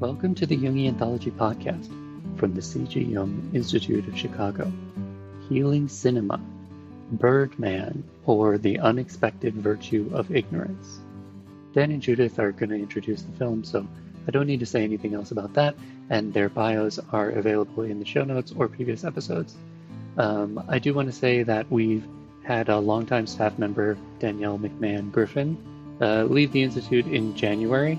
Welcome to the Jungian Anthology Podcast from the C.G. Jung Institute of Chicago. Healing Cinema, Birdman, or The Unexpected Virtue of Ignorance. Dan and Judith are going to introduce the film, so I don't need to say anything else about that, and their bios are available in the show notes or previous episodes. I do want to say that we've had a longtime staff member, Danielle McMahon Griffin, leave the Institute in January,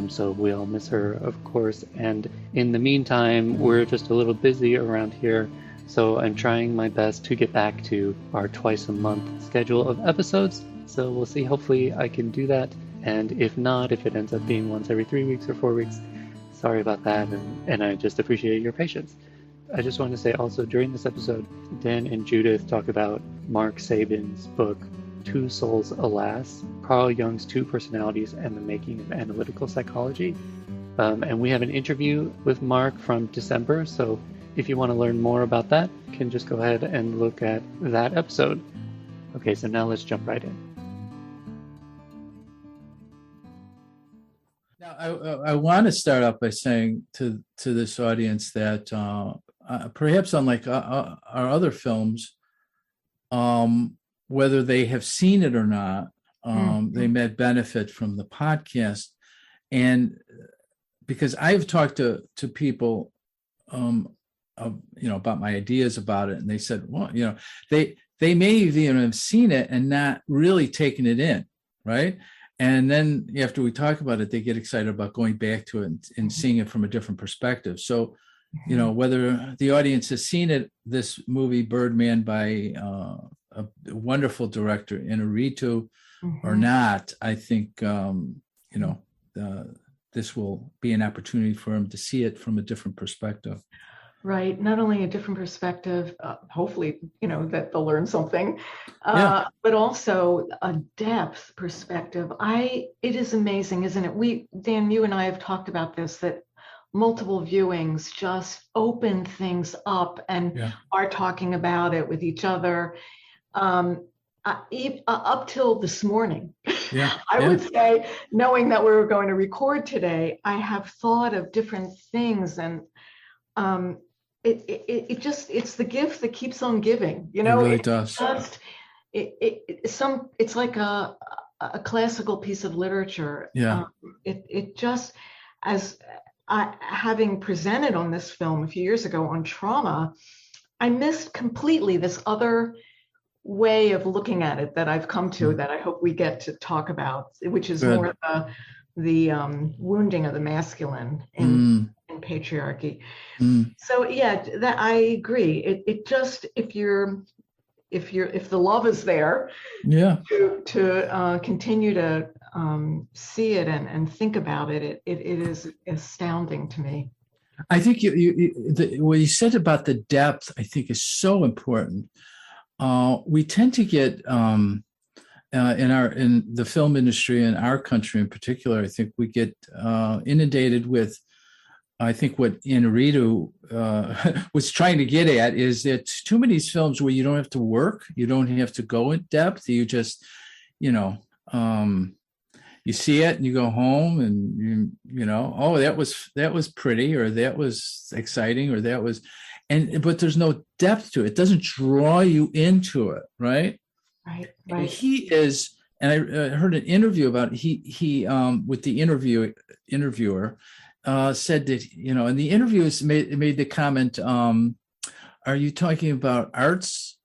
so we'll miss her, of course, and in the meantime, we're just a little busy around here, so I'm trying my best to get back to our twice-a-month schedule of episodes, so we'll see. Hopefully I can do that, and if not, if it ends up being once every 3 weeks or 4 weeks, sorry about that, and I just appreciate your patience. I just want to say also, during this episode, Dan and Judith talk about Mark Sabin's book, Two Souls, Alas, Carl Jung's Two Personalities and the Making of Analytical Psychology. And we have an interview with Mark from December, so if you want to learn more about that, you can just go ahead and look at that episode. Okay, so now let's jump right in. Now, I want to start off by saying to this audience that perhaps unlike our other films, whether they have seen it or not, they may benefit from the podcast. And because I've talked to people, about my ideas about it, and they said, well, they may even have seen it and not really taken it in, right? And then after we talk about it, they get excited about going back to it and seeing it from a different perspective. So, whether the audience has seen it, this movie Birdman by a wonderful director, Inarritu, or not, I think, this will be an opportunity for them to see it from a different perspective. Right. Not only a different perspective, hopefully, that they'll learn something, but also a depth perspective. It is amazing, isn't it? Dan, you and I have talked about this, that multiple viewings just open things up and are talking about it with each other. Up till this morning, I would say, knowing that we were going to record today, I have thought of different things, and it's the gift that keeps on giving. It really does. It's like a classical piece of literature. It just, as having presented on this film a few years ago on trauma, I missed completely this other way of looking at it that I've come to, that I hope we get to talk about, which is more the wounding of the masculine in patriarchy. So that I agree. It just, if the love is there, to continue to see it and think about it, it is astounding to me. I think what you said about the depth, I think, is so important. We tend to get in the film industry, in our country in particular, I think we get inundated with, I think what Inarritu was trying to get at is that too many films where you don't have to work, you don't have to go in depth, you just, you see it and you go home and oh, that was pretty, or that was exciting, or that was, but there's no depth to it. It doesn't draw you into it, right? Right. He is, and I heard an interview about it. He with the interviewer said that, in the interviews made the comment, are you talking about artsy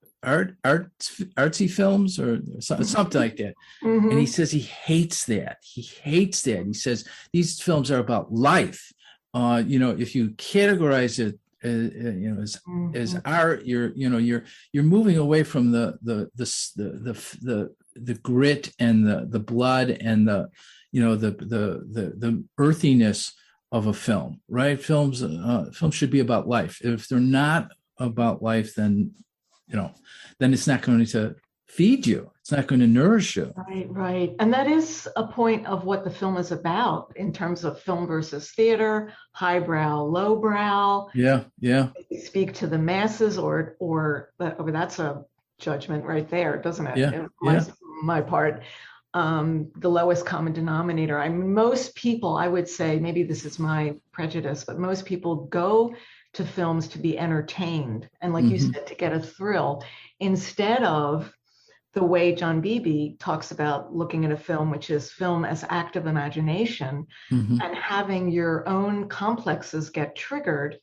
films or something like that? And he says he hates that. He says these films are about life. If you categorize it, as art, you're moving away from the grit and the blood and the earthiness of a film, right? Films should be about life. If they're not about life, then it's not going to feed you. It's not going to nourish you. Right. And that is a point of what the film is about in terms of film versus theater, highbrow, lowbrow. Yeah. Speak to the masses, or that's a judgment right there, doesn't it? Yeah. My part. the lowest common denominator. I mean, most people, I would say, maybe this is my prejudice, but most people go to films to be entertained and, like you said, to get a thrill, instead of the way John Beebe talks about looking at a film, which is film as active imagination, and having your own complexes get triggered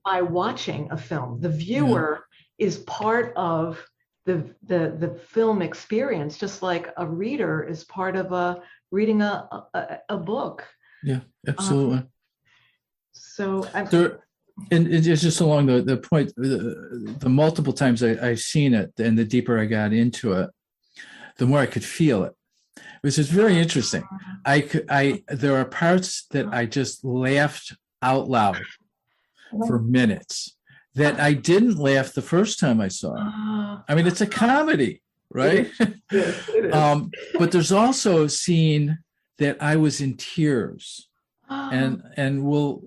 by watching a film. The viewer is part of the film experience, just like a reader is part of reading a book. Yeah, absolutely. So and it's just along the point, the multiple times I've seen it, and the deeper I got into it, the more I could feel it, which is very interesting. There are parts that I just laughed out loud for minutes that I didn't laugh the first time I saw it. I mean, it's a comedy, right? Yes, it is. But there's also a scene that I was in tears. And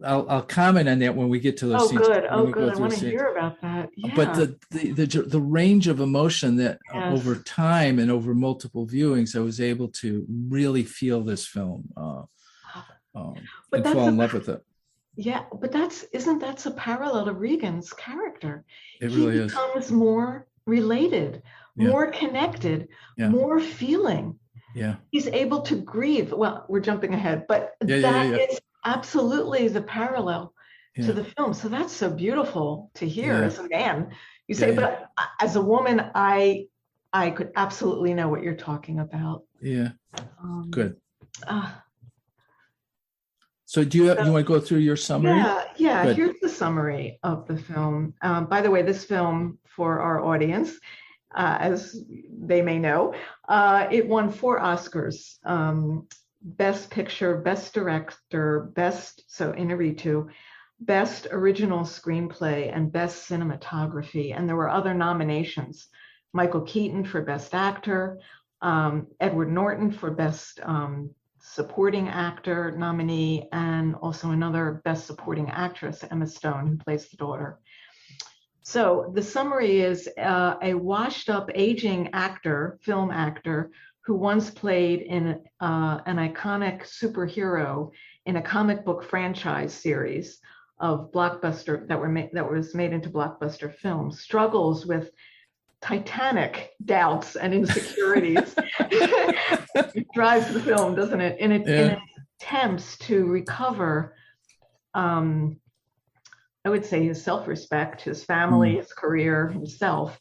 I'll comment on that when we get to those scenes. Good. I want to hear about that. Yeah. But the range of emotion that over time and over multiple viewings, I was able to really feel this film and fall in love with it. Yeah, but isn't that a parallel to Regan's character? It really is. He becomes more related, more connected, more feeling. Yeah. He's able to grieve. Well, we're jumping ahead, but that is absolutely the parallel to the film. So that's so beautiful to hear as a man. You say, but as a woman, I could absolutely know what you're talking about. Yeah. Good. So do you want to go through your summary? Yeah. Good. Here's the summary of the film. By the way, this film, for our audience, as they may know, it won 4 Oscars: Best Picture, Best Director, Best Original Screenplay, and Best Cinematography. And there were other nominations: Michael Keaton for Best Actor, Edward Norton for Best Supporting Actor nominee, and also another Best Supporting Actress, Emma Stone, who plays the daughter. So the summary is a washed-up, aging film actor, who once played in an iconic superhero in a comic book franchise series of blockbuster that was made into blockbuster films, struggles with titanic doubts and insecurities. It drives the film, doesn't it? In attempts to recover, I would say, his self-respect, his family, his career, himself,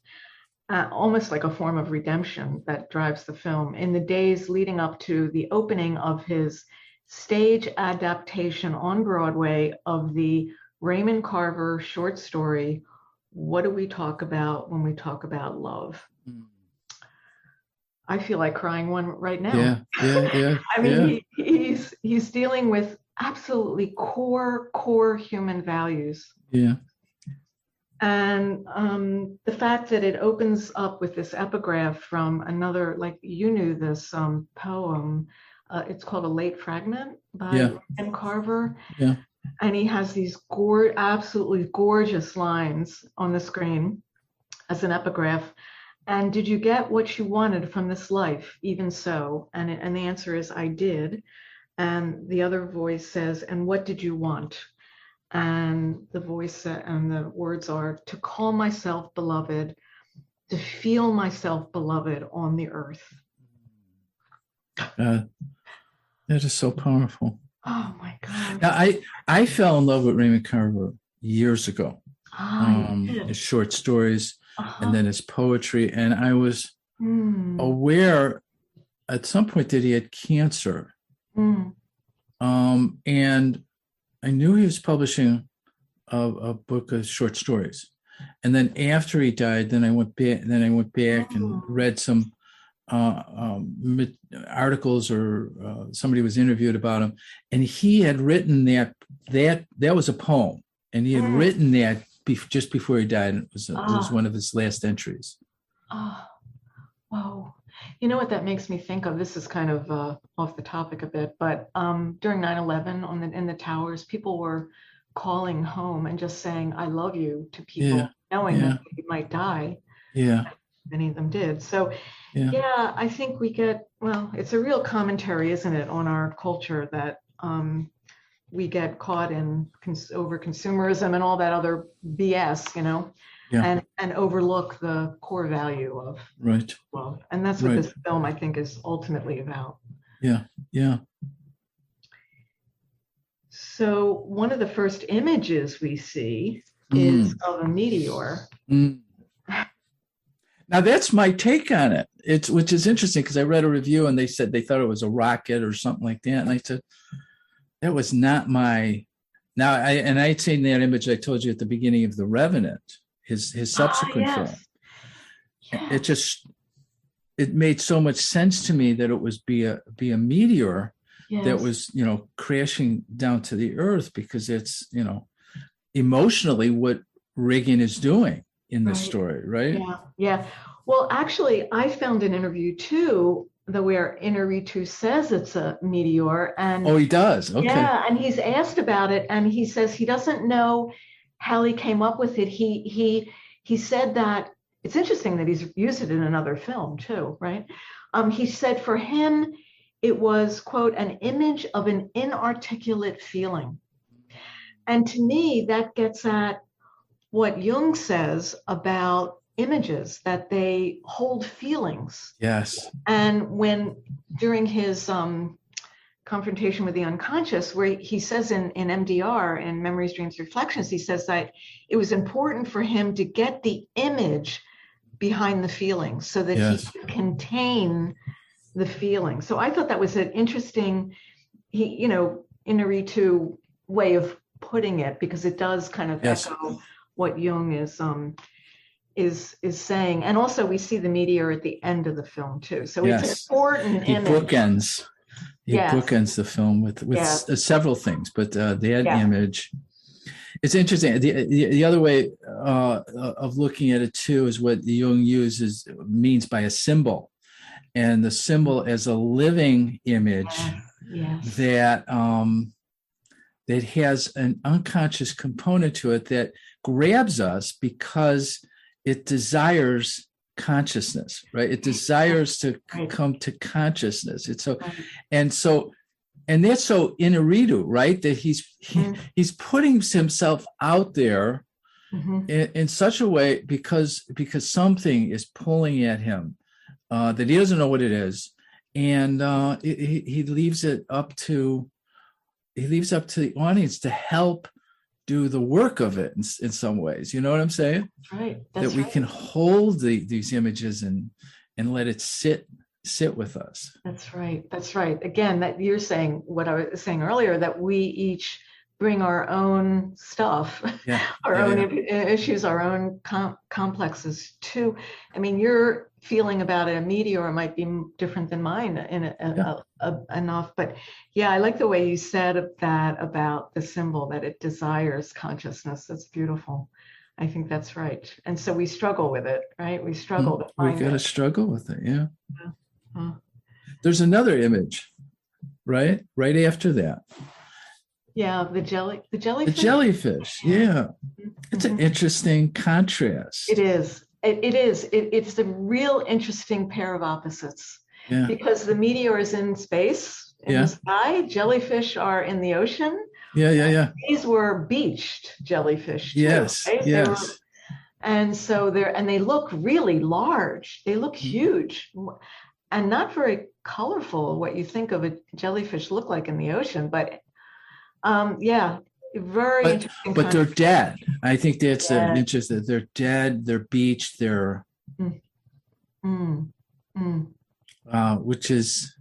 almost like a form of redemption that drives the film. In the days leading up to the opening of his stage adaptation on Broadway of the Raymond Carver short story, What Do We Talk About When We Talk About Love? I feel like crying one right now. Yeah. I mean, he's dealing with absolutely core human values. Yeah. And the fact that it opens up with this epigraph from another, like, you knew this poem, it's called A Late Fragment by Raymond Carver. Yeah. And he has these absolutely gorgeous lines on the screen as an epigraph. And did you get what you wanted from this life? Even so. And the answer is, I did. And the other voice says, and what did you want? And the voice and the words are, to call myself beloved, to feel myself beloved on the earth. That is so powerful. Oh my God. Now, I fell in love with Raymond Carver years ago. His short stories and then his poetry. And I was aware at some point that he had cancer. And I knew he was publishing a book of short stories. And then after he died, then I went back and read some articles, or somebody was interviewed about him, and he had written that was a poem, and he had written that just before he died. And it was one of his last entries. Wow. You know what that makes me think of? This is kind of off the topic a bit, but during 9/11 in the towers, people were calling home and just saying, I love you to people, knowing that you might die. Yeah. many of them did. So yeah, I think we get, well, it's a real commentary, isn't it, on our culture that we get caught in over consumerism and all that other BS, and overlook the core value of love. And that's what this film, I think, is ultimately about. Yeah. So one of the first images we see is of a meteor. Now that's my take on it. Which is interesting because I read a review and they said they thought it was a rocket or something like that, and I said that was not my. Now I'd seen that image I told you at the beginning of The Revenant, his subsequent film. Yes. It made so much sense to me that it was be a meteor that was crashing down to the earth, because it's emotionally what Regan is doing in this story, right? Yeah. Well, actually, I found an interview too, where Inarritu says it's a meteor, and he does. Okay. Yeah, and he's asked about it, and he says he doesn't know how he came up with it. He said that it's interesting that he's used it in another film too, right? He said for him it was, quote, an image of an inarticulate feeling, and to me that gets at what Jung says about images, that they hold feelings. Yes. And when during his confrontation with the unconscious, where he says in MDR, in Memories, Dreams, Reflections, he says that it was important for him to get the image behind the feelings so that he could contain the feeling. So I thought that was an interesting, Inarritu way of putting it, because it does kind of echo what Jung is saying. And also we see the meteor at the end of the film too. So it's an important image. He bookends the film with several things, but that image, it's interesting. The other way of looking at it too is what Jung means by a symbol, and the symbol as a living image that has an unconscious component to it that grabs us because it desires consciousness, right? It desires to come to consciousness. It's so, and that's so Inarritu, right? That he's putting himself out there in such a way because something is pulling at him that he doesn't know what it is, and he leaves it up to the audience to help do the work of it in some ways. You know what I'm saying? Right. That we can hold these images and let it sit with us. That's right. Again, that you're saying what I was saying earlier, that we each bring our own stuff, our own issues, our own complexes too. I mean, your feeling about a meteor might be different than mine enough, but I like the way you said that about the symbol, that it desires consciousness. That's beautiful. I think that's right. And so we struggle with it, right? We struggle to find it. We got to struggle with it. Yeah. There's another image, right after that. Yeah, the jellyfish. The jellyfish, yeah. It's an interesting contrast. It is. It's a real interesting pair of opposites. Yeah. Because the meteor is in space, in the sky. Jellyfish are in the ocean. Yeah. These were beached jellyfish too, yes, right? yes. And so they look really large. They look huge. And not very colorful, what you think of a jellyfish look like in the ocean, but very interesting. But they're dead. I think that's interesting. They're dead. They're beached. They're, which is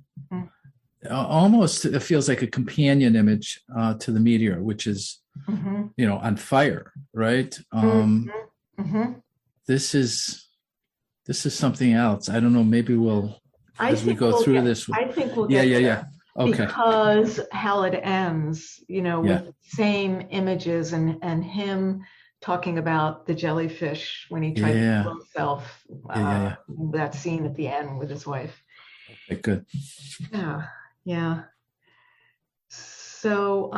almost, it feels like a companion image to the meteor, which is, on fire, right? This is something else. I don't know. Maybe as we go through this. I think we'll get there. Okay. Because how it ends, with the same images and him talking about the jellyfish when he tried to kill himself, that scene at the end with his wife. Okay, good. Yeah. So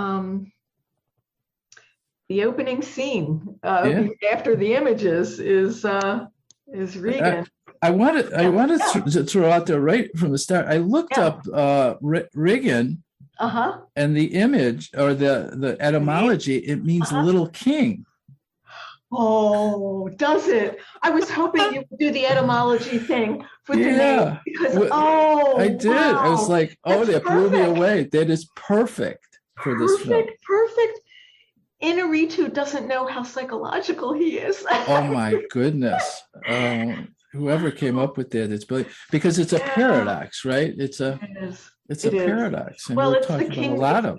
the opening scene after the images is Regan. I wanted to throw out there right from the start. I looked up Riggin, and the image or the etymology. It means little king. Oh, does it? I was hoping you would do the etymology thing with the name because I did. Wow. I was like, that blew me away. That is perfect for this film. Perfect. Inaritu doesn't know how psychological he is. Oh my goodness. Whoever came up with that, it's brilliant because it's a paradox, right? It's a paradox. And we're talking about a lot of.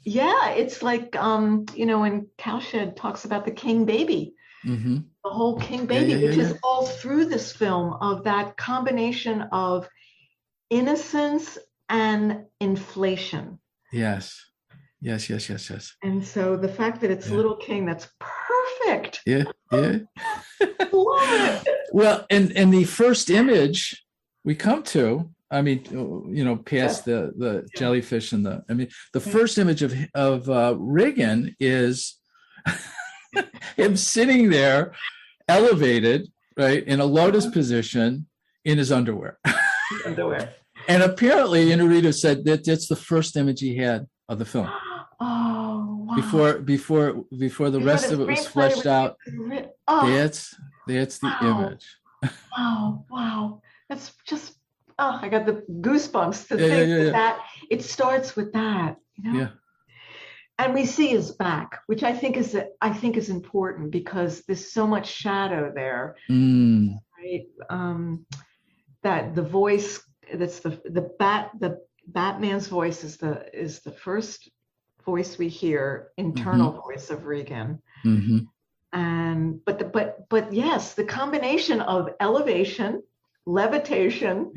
Yeah, it's like when Cowshed talks about the king baby, the whole king baby, which is all through this film of that combination of innocence and inflation. Yes. And so the fact that it's Little King, that's perfect. Yeah. Well, and the first image we come to, I mean, past the jellyfish and the first image of Riggin is him sitting there, elevated, right, in a lotus position in his underwear. And apparently, Inarritu said that that's the first image he had of the film. Oh, wow. Before the rest of it was fleshed out. That's the image. Oh, wow. That's just, I got the goosebumps to think that it starts with that, Yeah. And we see his back, which I think is important because there's so much shadow there, right? That the voice, that's the Batman's voice is the first voice we hear, internal voice of Regan. And but yes, the combination of elevation, levitation,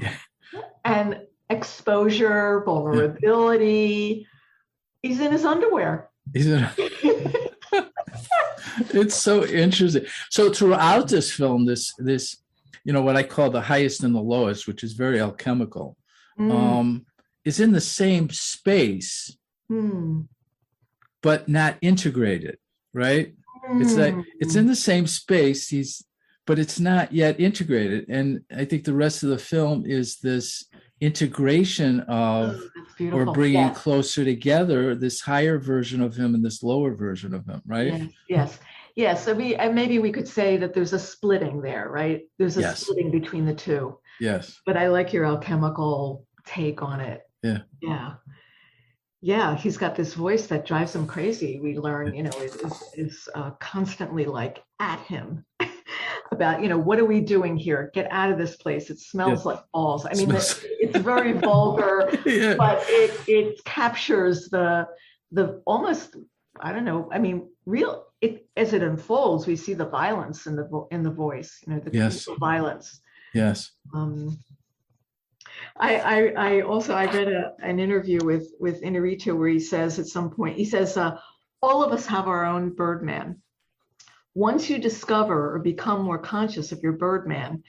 and exposure, vulnerability. He's in his underwear. It's so interesting. So throughout this film, this what I call the highest and the lowest, which is very alchemical, is in the same space, but not integrated, right? It's like it's in the same space, but it's not yet integrated. And I think the rest of the film is this integration of or bringing closer together this higher version of him and this lower version of him, right? Yes. I mean, maybe we could say that there's a splitting there, right? There's a splitting between the two. Yes. But I like your alchemical take on it. Yeah. He's got this voice that drives him crazy. We learn, is constantly like at him about, what are we doing here? Get out of this place. It smells like balls. I mean, it's very vulgar, but it captures the almost, I don't know. I mean, as it unfolds, we see the violence in the voice, the violence. Yes. I read an interview with Inarritu where he says at some point, all of us have our own Birdman. Once you discover or become more conscious of your Birdman,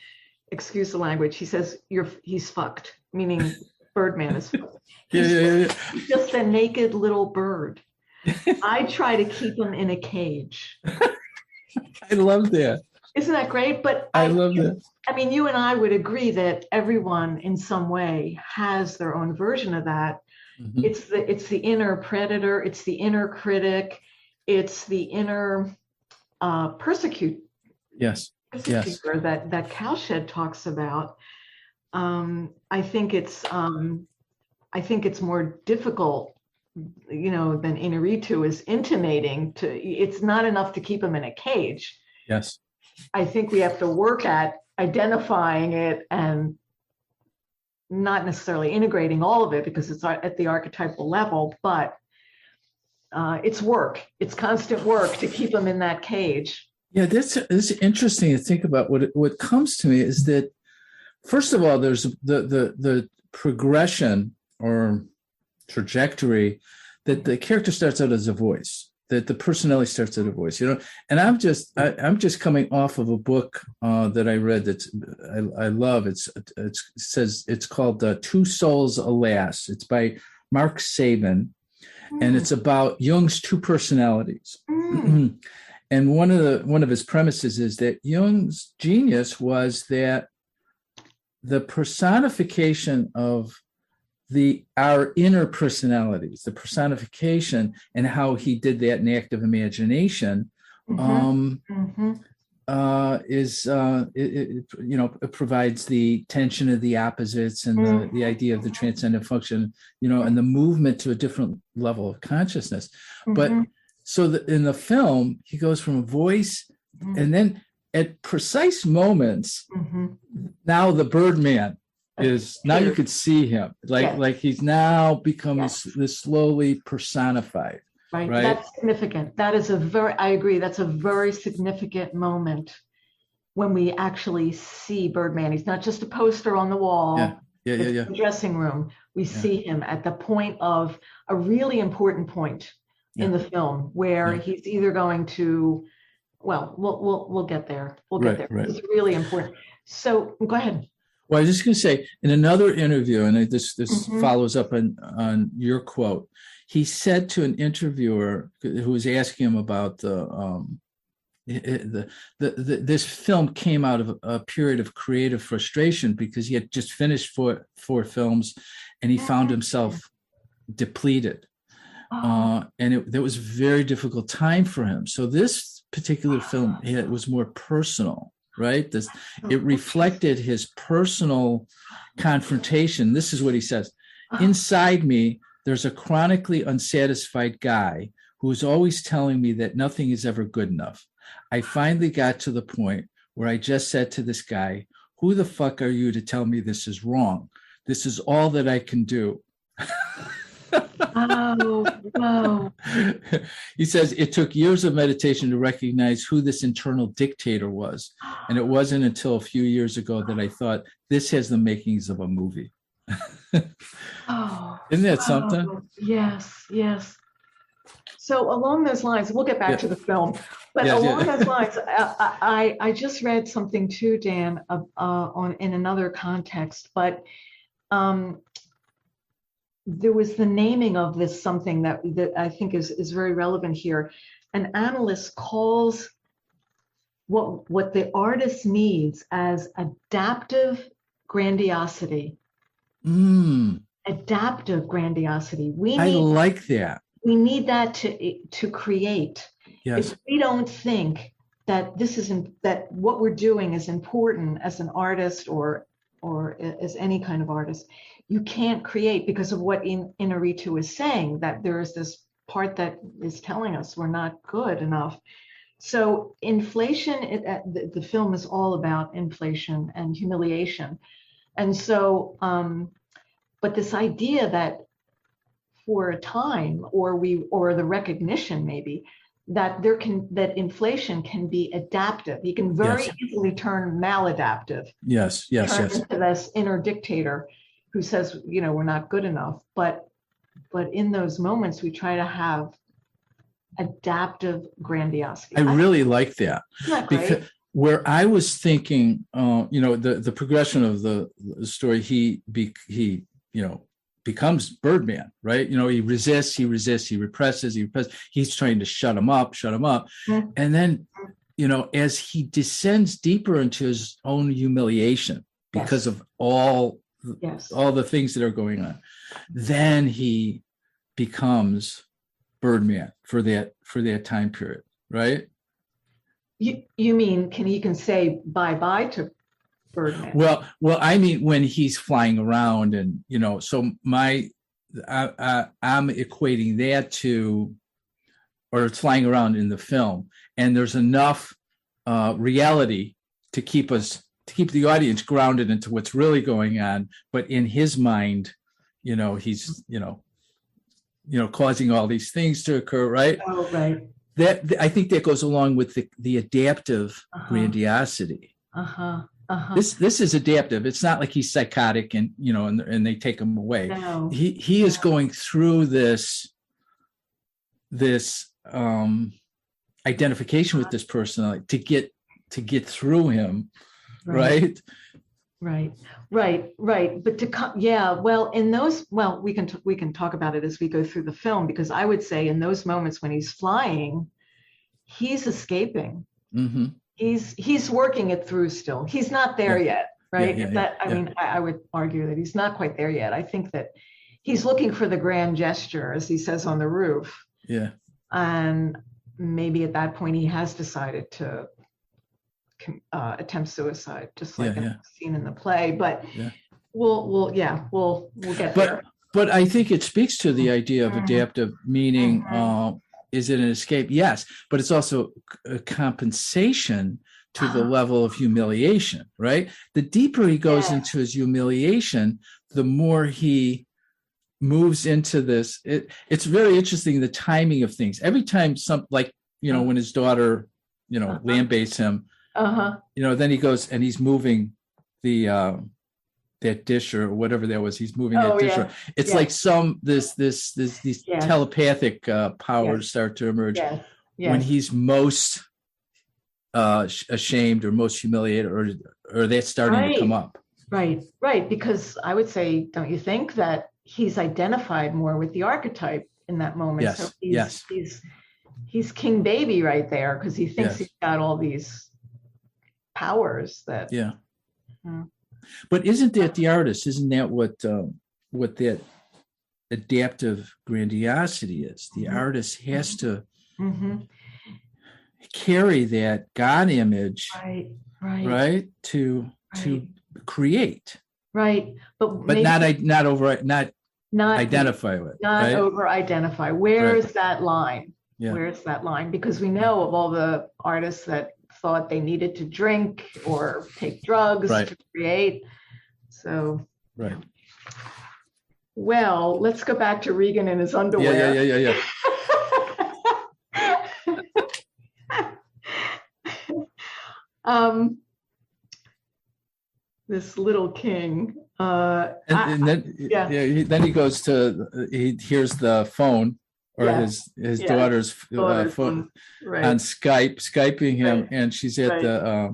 excuse the language, he says he's fucked, meaning Birdman is fucked. He's just a naked little bird. I try to keep him in a cage. I love that. Isn't that great? But I love that. I mean, you and I would agree that everyone in some way has their own version of that. It's the inner predator, it's the inner critic, it's the inner persecutor that Cowshed talks about. I think it's more difficult, than Inarritu is intimating to. It's not enough to keep him in a cage. Yes. I think we have to work at identifying it and not necessarily integrating all of it because it's at the archetypal level, but it's work. It's constant work to keep them in that cage. Yeah, this is interesting to think about. What comes to me is that, first of all, there's the progression or trajectory that the character starts out as a voice, that the personality starts as a voice, and I'm just coming off of a book that I read that I love. It's called Two Souls Alas. It's by Mark Saban, and it's about Jung's two personalities. And one of his premises is that Jung's genius was that the personification of our inner personalities, the personification, and how he did that in active imagination, it provides the tension of the opposites and the idea of the transcendent function, and the movement to a different level of consciousness. But so in the film, he goes from a voice, and then at precise moments, now the Birdman is, now you could see him like he's now becoming this slowly personified. Right. That's significant. That is I agree. That's a very significant moment when we actually see Birdman. He's not just a poster on the wall. The dressing room. We see him at the point of a really important point in the film where he's either going to, we'll get there. We'll get there. Right. It's really important. So go ahead. Well, I was just going to say, in another interview, and this follows up on your quote, he said to an interviewer who was asking him about this film came out of a period of creative frustration because he had just finished four films, and he found himself depleted, and it was a very difficult time for him. So this particular film, it was more personal. Right? It reflected his personal confrontation. This is what he says. Inside me, there's a chronically unsatisfied guy who is always telling me that nothing is ever good enough. I finally got to the point where I just said to this guy, who the fuck are you to tell me this is wrong? This is all that I can do. Wow. He says, it took years of meditation to recognize who this internal dictator was. And it wasn't until a few years ago that I thought, this has the makings of a movie. Isn't that something? Yes. So along those lines, we'll get back to the film, but along those lines, I just read something too, Dan, in another context, but there was the naming of this something that I think is very relevant here. An analyst calls what the artist needs as adaptive grandiosity. Adaptive grandiosity. I like that. We need that to create. Yes. If we don't think that that what we're doing is important as an artist or as any kind of artist, you can't create, because of what Inarritu is saying, that there is this part that is telling us we're not good enough. So inflation, the film is all about inflation and humiliation. And so, but this idea that for a time, or the recognition maybe, that inflation can be adaptive. You can very easily turn maladaptive. Yes. Into this inner dictator who says, we're not good enough. But in those moments, we try to have adaptive grandiosity. I really like that. Isn't that great? Because where I was thinking, the progression of the story, he becomes Birdman, right? He resists, he represses, he's trying to shut him up. Mm-hmm. And then, as he descends deeper into his own humiliation because of all the things that are going on, then he becomes Birdman for that time period, right? You mean he can say bye-bye to Birdman? Well, I mean, when he's flying around and, so I'm equating that to, or it's flying around in the film, and there's enough reality to keep the audience grounded into what's really going on. But in his mind, he's, causing all these things to occur, right? Oh, right. That, I think that goes along with the adaptive grandiosity. This is adaptive. It's not like he's psychotic and and they take him away. No. He is going through this identification with this person to get through him, right? Right. But in those, we can talk about it as we go through the film, because I would say in those moments when he's flying, he's escaping. Mm-hmm. He's working it through still. He's not there yet. right? Yeah. I mean, I would argue that he's not quite there yet. I think that he's looking for the grand gesture, as he says on the roof. Yeah. And maybe at that point he has decided to attempt suicide, just like in the scene in the play. But we'll get there. But I think it speaks to the idea of adaptive meaning. Is it an escape? Yes, but it's also a compensation to the level of humiliation, right? The deeper he goes into his humiliation, the more he moves into this. It's very interesting, the timing of things. Every time when his daughter, lambates him, then he goes and he's moving the that dish or whatever that was. He's moving that dish. It's like these telepathic powers start to emerge when he's most ashamed or most humiliated, or that's starting to come up. Right. Because I would say, don't you think that he's identified more with the archetype in that moment? Yes. So he's King Baby right there, because he thinks he's got all these powers that. Yeah. But isn't that the artist? Isn't that what that adaptive grandiosity is? The artist has to carry that God image, right, to create, right, but not identify with, not over identify. Where is that line? Where's that line? Because we know of all the artists that thought they needed to drink or take drugs to create. So, well, let's go back to Regan in his underwear. Yeah. This little king. Then he goes he hears the phone, or his daughter's phone on Skyping him, and she's at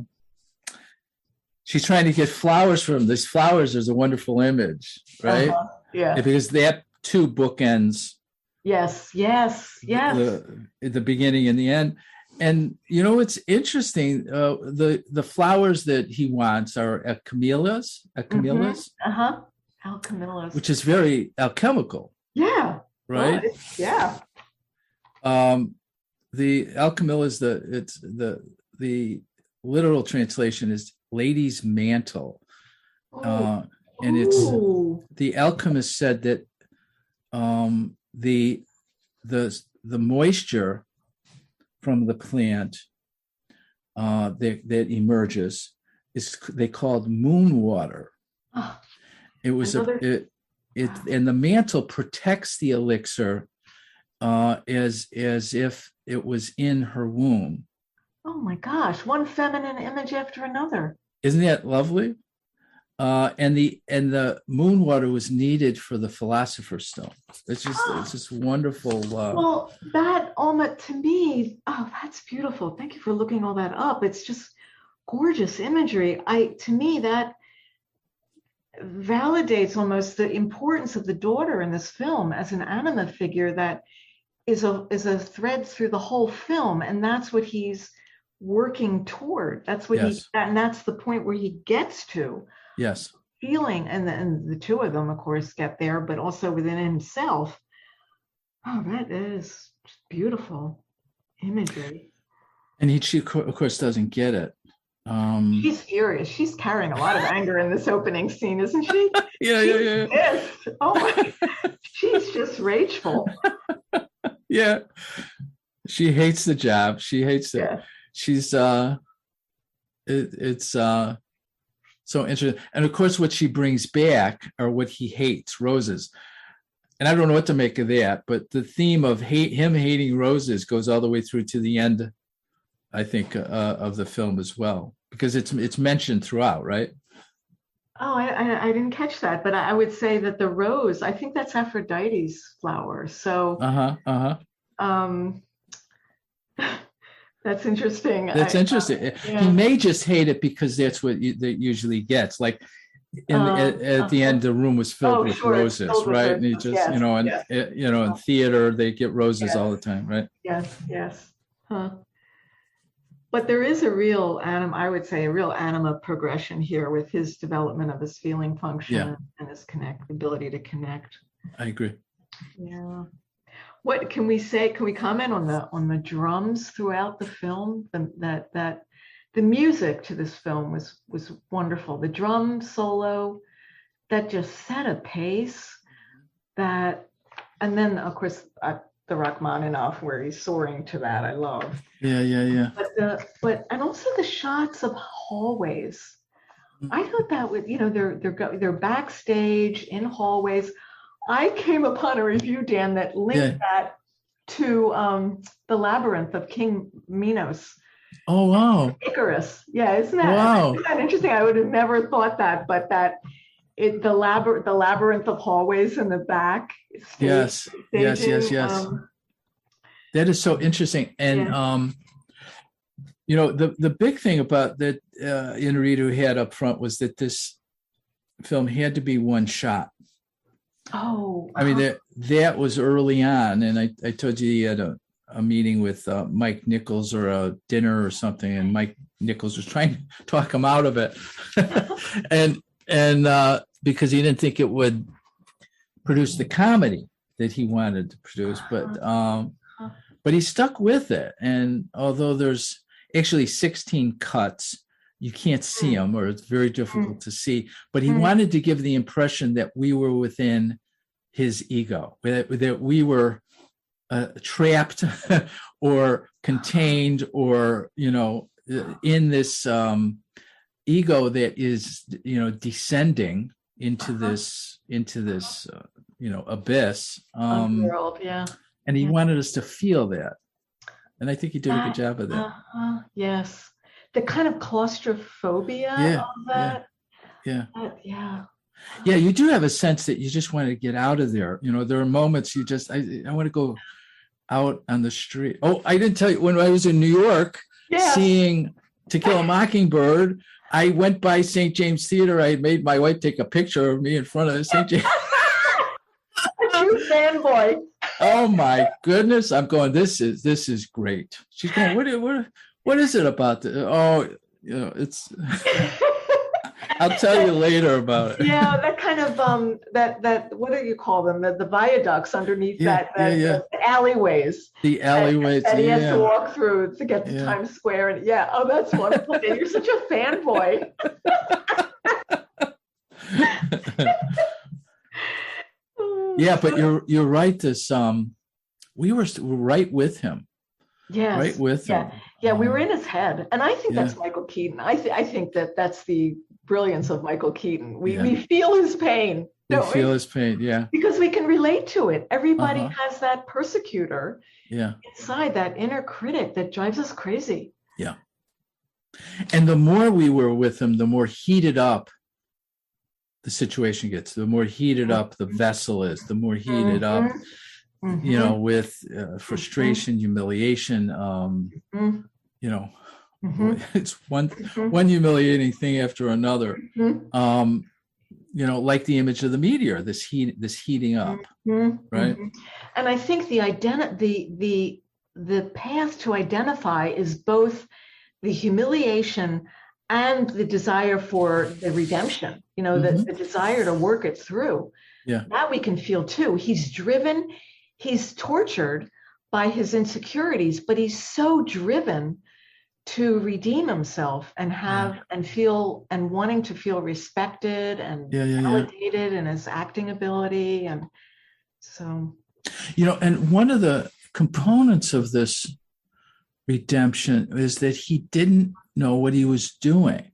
she's trying to get flowers from him. These flowers, there's a wonderful image, right? Because that two bookends. Yes. The beginning and the end. And it's interesting. The flowers that he wants are alchemillas. Alchemillas. Which is very alchemical. Yeah. Right. The alchemillas, the literal translation is lady's mantle, and it's the alchemist said that the moisture from the plant that emerges they called moon water. It was and the mantle protects the elixir as if it was in her womb. Oh my gosh, one feminine image after another. Isn't that lovely? And the moon water was needed for the Philosopher's Stone. It's just wonderful. Well, that to me, that's beautiful. Thank you for looking all that up. It's just gorgeous imagery. To me, that validates almost the importance of the daughter in this film as an anima figure that is a thread through the whole film, and that's what he's working toward. That's what and that's the point where he gets to. Yes. Feeling, and the two of them, of course, get there, but also within himself. Oh, that is beautiful imagery. And she, of course, doesn't get it. She's furious. She's carrying a lot of anger in this opening scene, isn't she? Yeah. Pissed. Oh my! She's just rageful. Yeah. She hates the job. She hates it. Yeah. She's it's so interesting. And of course, what she brings back are what he hates, roses. And I don't know what to make of that, but the theme of him hating roses goes all the way through to the end, I think, of the film as well, because it's mentioned throughout, right? Oh, I didn't catch that, but I would say that the rose, I think that's Aphrodite's flower. So, that's interesting. That's interesting. Yeah. He may just hate it because that's what that usually gets. Like at the end, the room was filled with roses, right? And he just, in theater they get roses all the time, right? Yes. Huh. But there is a real I would say a real anima progression here with his development of his feeling function and his ability to connect. I agree. Yeah. What can we say? Can we comment on the drums throughout the film? That the music to this film was wonderful. The drum solo that just set a pace and then of course the Rachmaninoff where he's soaring to that I love. Yeah. But and also the shots of hallways. I thought that was, they're backstage in hallways. I came upon a review, Dan, that linked that to the Labyrinth of King Minos. Oh wow! Icarus. Yeah, isn't that interesting? I would have never thought that, but the labyrinth of hallways in the back. Yes. That is so interesting. And the big thing about that Inarritu had up front was that this film had to be one shot. Oh, I mean that was early on, and I told you he had a meeting with Mike Nichols or a dinner or something, and Mike Nichols was trying to talk him out of it, and because he didn't think it would produce the comedy that he wanted to produce, but he stuck with it. And although there's actually 16 cuts, you can't see them, or it's very difficult to see, but he wanted to give the impression that we were within his ego, that we were trapped or contained, or in this ego that is descending into this abyss, world, and he wanted us to feel that, and I think he did a good job of that. Yes, the kind of claustrophobia of that. Yeah, you do have a sense that you just want to get out of there. There are moments you just I want to go out on the street. Oh, I didn't tell you, when I was in New York seeing To Kill a Mockingbird, I went by St. James Theater. I made my wife take a picture of me in front of St. James. A true fanboy. Oh my goodness! I'm going. This is great. She's going. What is it about? It's. I'll tell you later about it. Yeah, that kind of that what do you call them? The viaducts underneath the alleyways. The alleyways that he has to walk through to get to Times Square, and that's wonderful. You're such a fanboy. Yeah, but you're right. This we were right with him. Yes, right with him. Yeah, we were in his head, and I think that's Michael Keaton. I think that's the brilliance of Michael Keaton. We feel his pain. We feel his pain, because we can relate to it. Everybody has that persecutor inside, that inner critic that drives us crazy. Yeah. And the more we were with him, the more heated up the situation gets, the more heated up the vessel is, the more heated up, with frustration, humiliation, it's one humiliating thing after another. Like the image of the meteor, this heating up, right? And I think the path to identify is both the humiliation and the desire for the redemption. The desire to work it through. Yeah, that we can feel too. He's driven, he's tortured by his insecurities, but he's so driven to redeem himself and have and feel and wanting to feel respected and validated in his acting ability. And so, and one of the components of this redemption is that he didn't know what he was doing.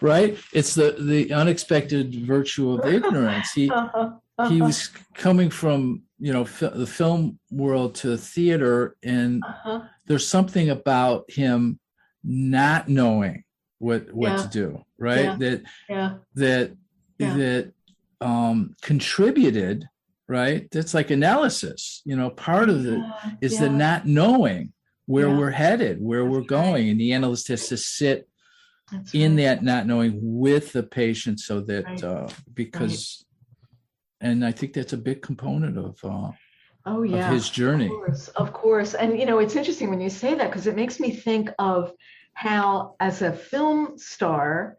Right? It's the unexpected virtue of ignorance. He was coming from the film world to theater, and there's something about him not knowing what to do, right? That contributed, right? That's like analysis. Part of it is the not knowing where we're headed, where we're going, and the analyst has to sit in that not knowing with the patient, so that because, and I think that's a big component of Oh, yeah. of his journey. Of course. And, it's interesting when you say that, because it makes me think of how, as a film star,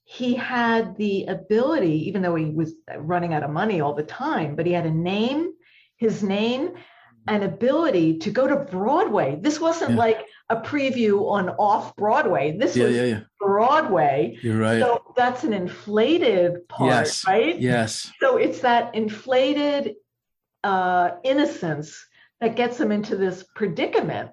he had the ability, even though he was running out of money all the time, but he had his name, and ability to go to Broadway. This wasn't like a preview on off Broadway. This was Broadway. You're right. So that's an inflated part, right? Yes. So it's that inflated innocence that gets him into this predicament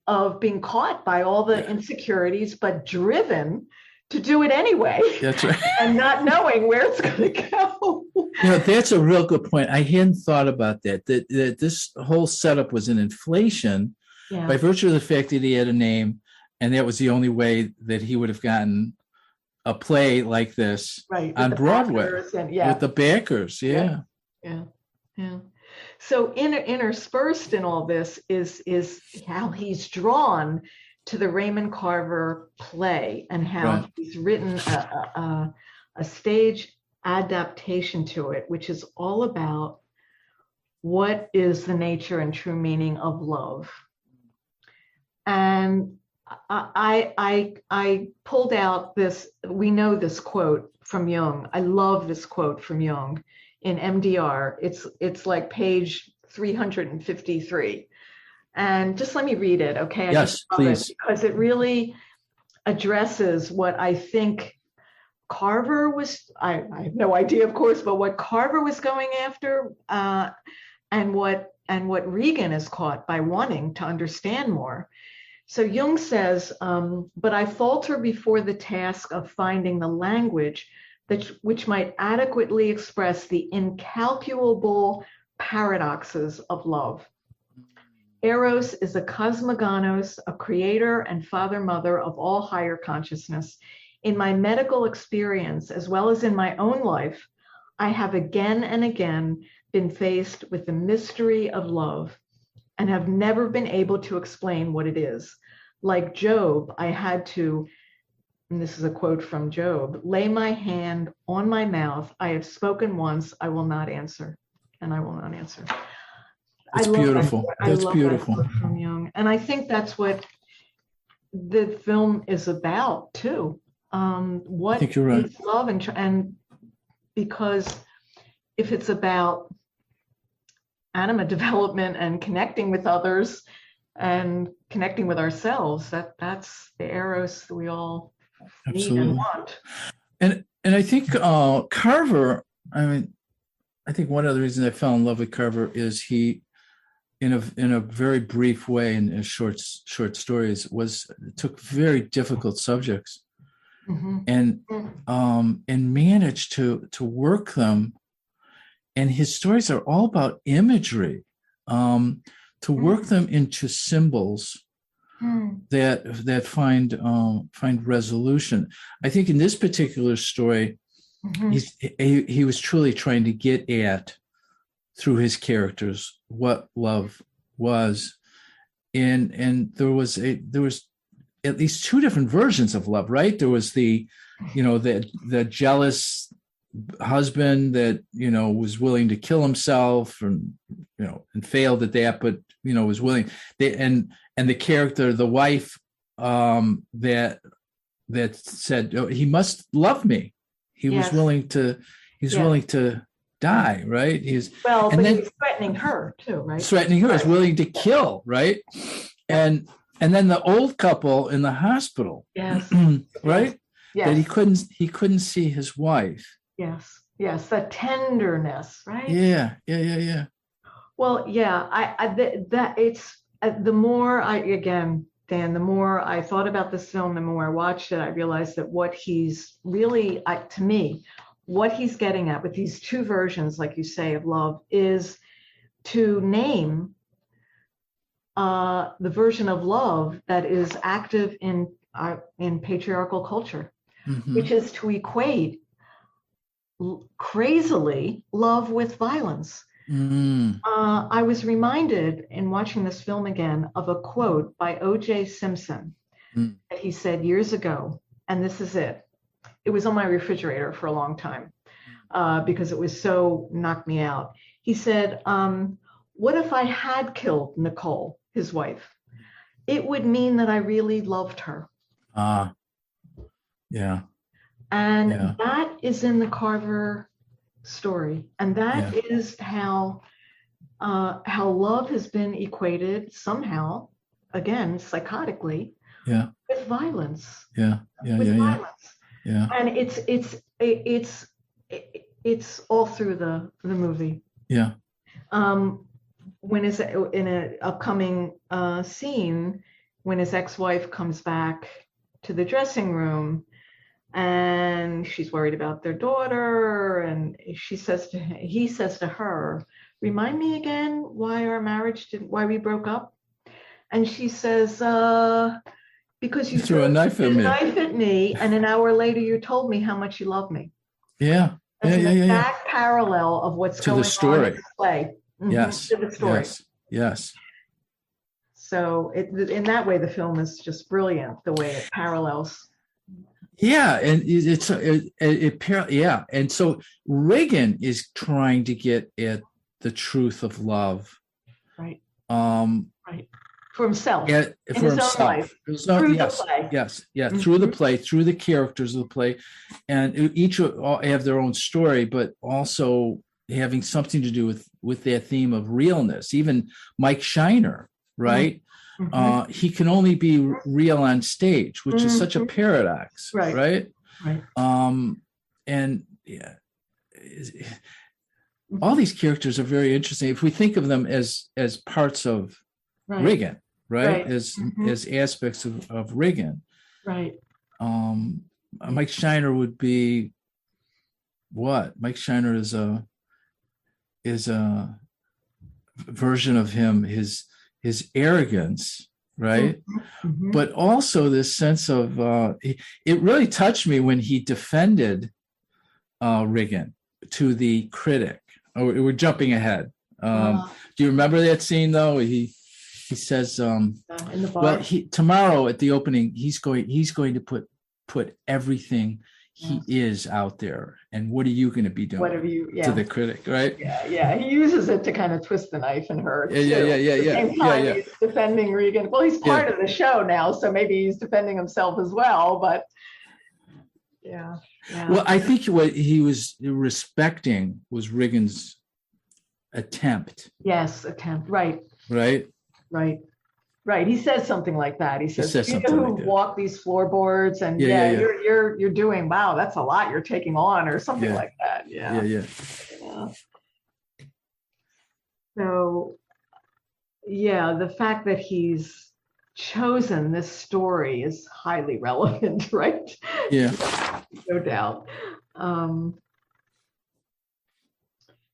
of being caught by all the insecurities, but driven to do it anyway. That's right. And not knowing where it's going to go. That's a real good point. I hadn't thought about that this whole setup was an inflation by virtue of the fact that he had a name, and that was the only way that he would have gotten a play like this on Broadway with the backers. Yeah. So interspersed in all this is how he's drawn to the Raymond Carver play, and how he's written a stage adaptation to it, which is all about what is the nature and true meaning of love. And I pulled out this, we know this quote from Jung. I love this quote from Jung in MDR. It's like page 353. And just let me read it, okay? Yes, please. Because it really addresses what I think Carver was, I have no idea, of course, but what Carver was going after, and what Regan is caught by wanting to understand more. So Jung says, but I falter before the task of finding the language which might adequately express the incalculable paradoxes of love. Eros is a cosmogonos, a creator and father-mother of all higher consciousness. In my medical experience, as well as in my own life, I have again and again been faced with the mystery of love and have never been able to explain what it is. Like Job, I had to, and this is a quote from Job, lay my hand on my mouth. I have spoken once, I will not answer, and I will not answer. It's beautiful. That's beautiful. That from Jung. And I think that's what the film is about too. What I think you're right. is love, and because if it's about anima development and connecting with others and connecting with ourselves, that's the Eros that we all need and want. And I think Carver, I think one of the reasons I fell in love with Carver is he, in a very brief way, in his short stories, took very difficult subjects and managed to work them. And his stories are all about imagery, to work them into symbols that find resolution. I think in this particular story, he was truly trying to get at, through his characters, what love was, and there was at least two different versions of love, right? There was the jealous husband that was willing to kill himself and failed at that, but was willing. And the character, the wife, that said, oh, he must love me. He was willing to. He's willing to die, right? But then, he was threatening her too, right? Threatening her, is willing to kill, right? And then the old couple in the hospital, right? Yes. That he couldn't see his wife. Yes, the tenderness, right? Yeah. Well, the more Dan, the more I thought about this film, the more I watched it, I realized that what he's really, to me, what he's getting at with these two versions, like you say, of love, is to name the version of love that is active in patriarchal culture, which is to equate crazily love with violence. I was reminded in watching this film again of a quote by O.J. Simpson that he said years ago, and this is it. It was on my refrigerator for a long time because it was so knocked me out. He said, what if I had killed Nicole, his wife? It would mean that I really loved her. Yeah. And that is in the Carver story. And that is how love has been equated somehow, again, psychotically, with violence. Violence. Yeah. And it's all through the movie. Yeah. When is in an upcoming scene, when his ex-wife comes back to the dressing room, and she's worried about their daughter, and he says to her, "Remind me again why we broke up?" And she says, "Because you threw a knife at me, and an hour later you told me how much you love me." Yeah. That's an exact parallel of what's going on in the play. Yes. To the story. Yes. So in that way, the film is just brilliant, the way it parallels. Yeah, and and so Regan is trying to get at the truth of love, right? For himself, for himself. Life. Through the play. Yes, through the play, through the characters of the play, and each have their own story, but also having something to do with that theme of realness. Even Mike Shiner, right? He can only be real on stage, which is such a paradox, right? And all these characters are very interesting if we think of them as parts of Regan, right? As aspects of Regan, right? Mike Shiner would be what? Mike Shiner is a version of him, his arrogance, right? But also this sense of it really touched me when he defended Regan to the critic. Oh, we're jumping ahead. Do you remember that scene though? He says, in the bar. Well, tomorrow at the opening, he's going to put everything he is out there, and what are you going to be doing? To the critic, right? Yeah. He uses it to kind of twist the knife in her. Yeah. He's defending Regan. Well, he's part of the show now, so maybe he's defending himself as well. But yeah. Well, I think what he was respecting was Regan's attempt. Yes, attempt. Right. He says something like that. He says you know who walk these floorboards, and you're doing, wow, that's a lot you're taking on, or something like that. Yeah. So the fact that he's chosen this story is highly relevant, right? Yeah. No doubt.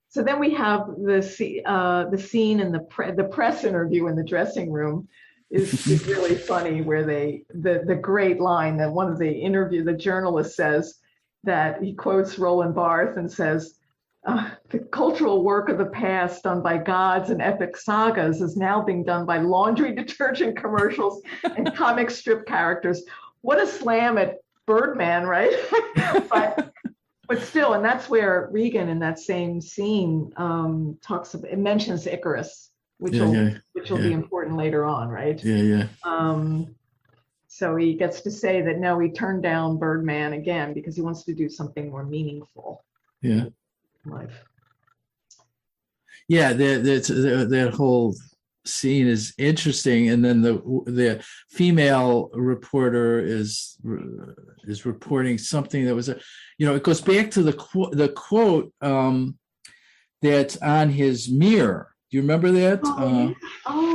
So then we have the scene in the press interview in the dressing room is really funny, where the great line that one of the journalist says, that he quotes Roland Barthes and says, the cultural work of the past done by gods and epic sagas is now being done by laundry detergent commercials and comic strip characters. What a slam at Birdman, right? But still, and that's where Regan in that same scene mentions Icarus, which will be important later on, right? So he gets to say that no, he turned down Birdman again because he wants to do something more meaningful. Yeah. In life. Yeah, that whole scene is interesting, and then the female reporter is reporting something that was it goes back to the quote that's on his mirror. Do you remember that?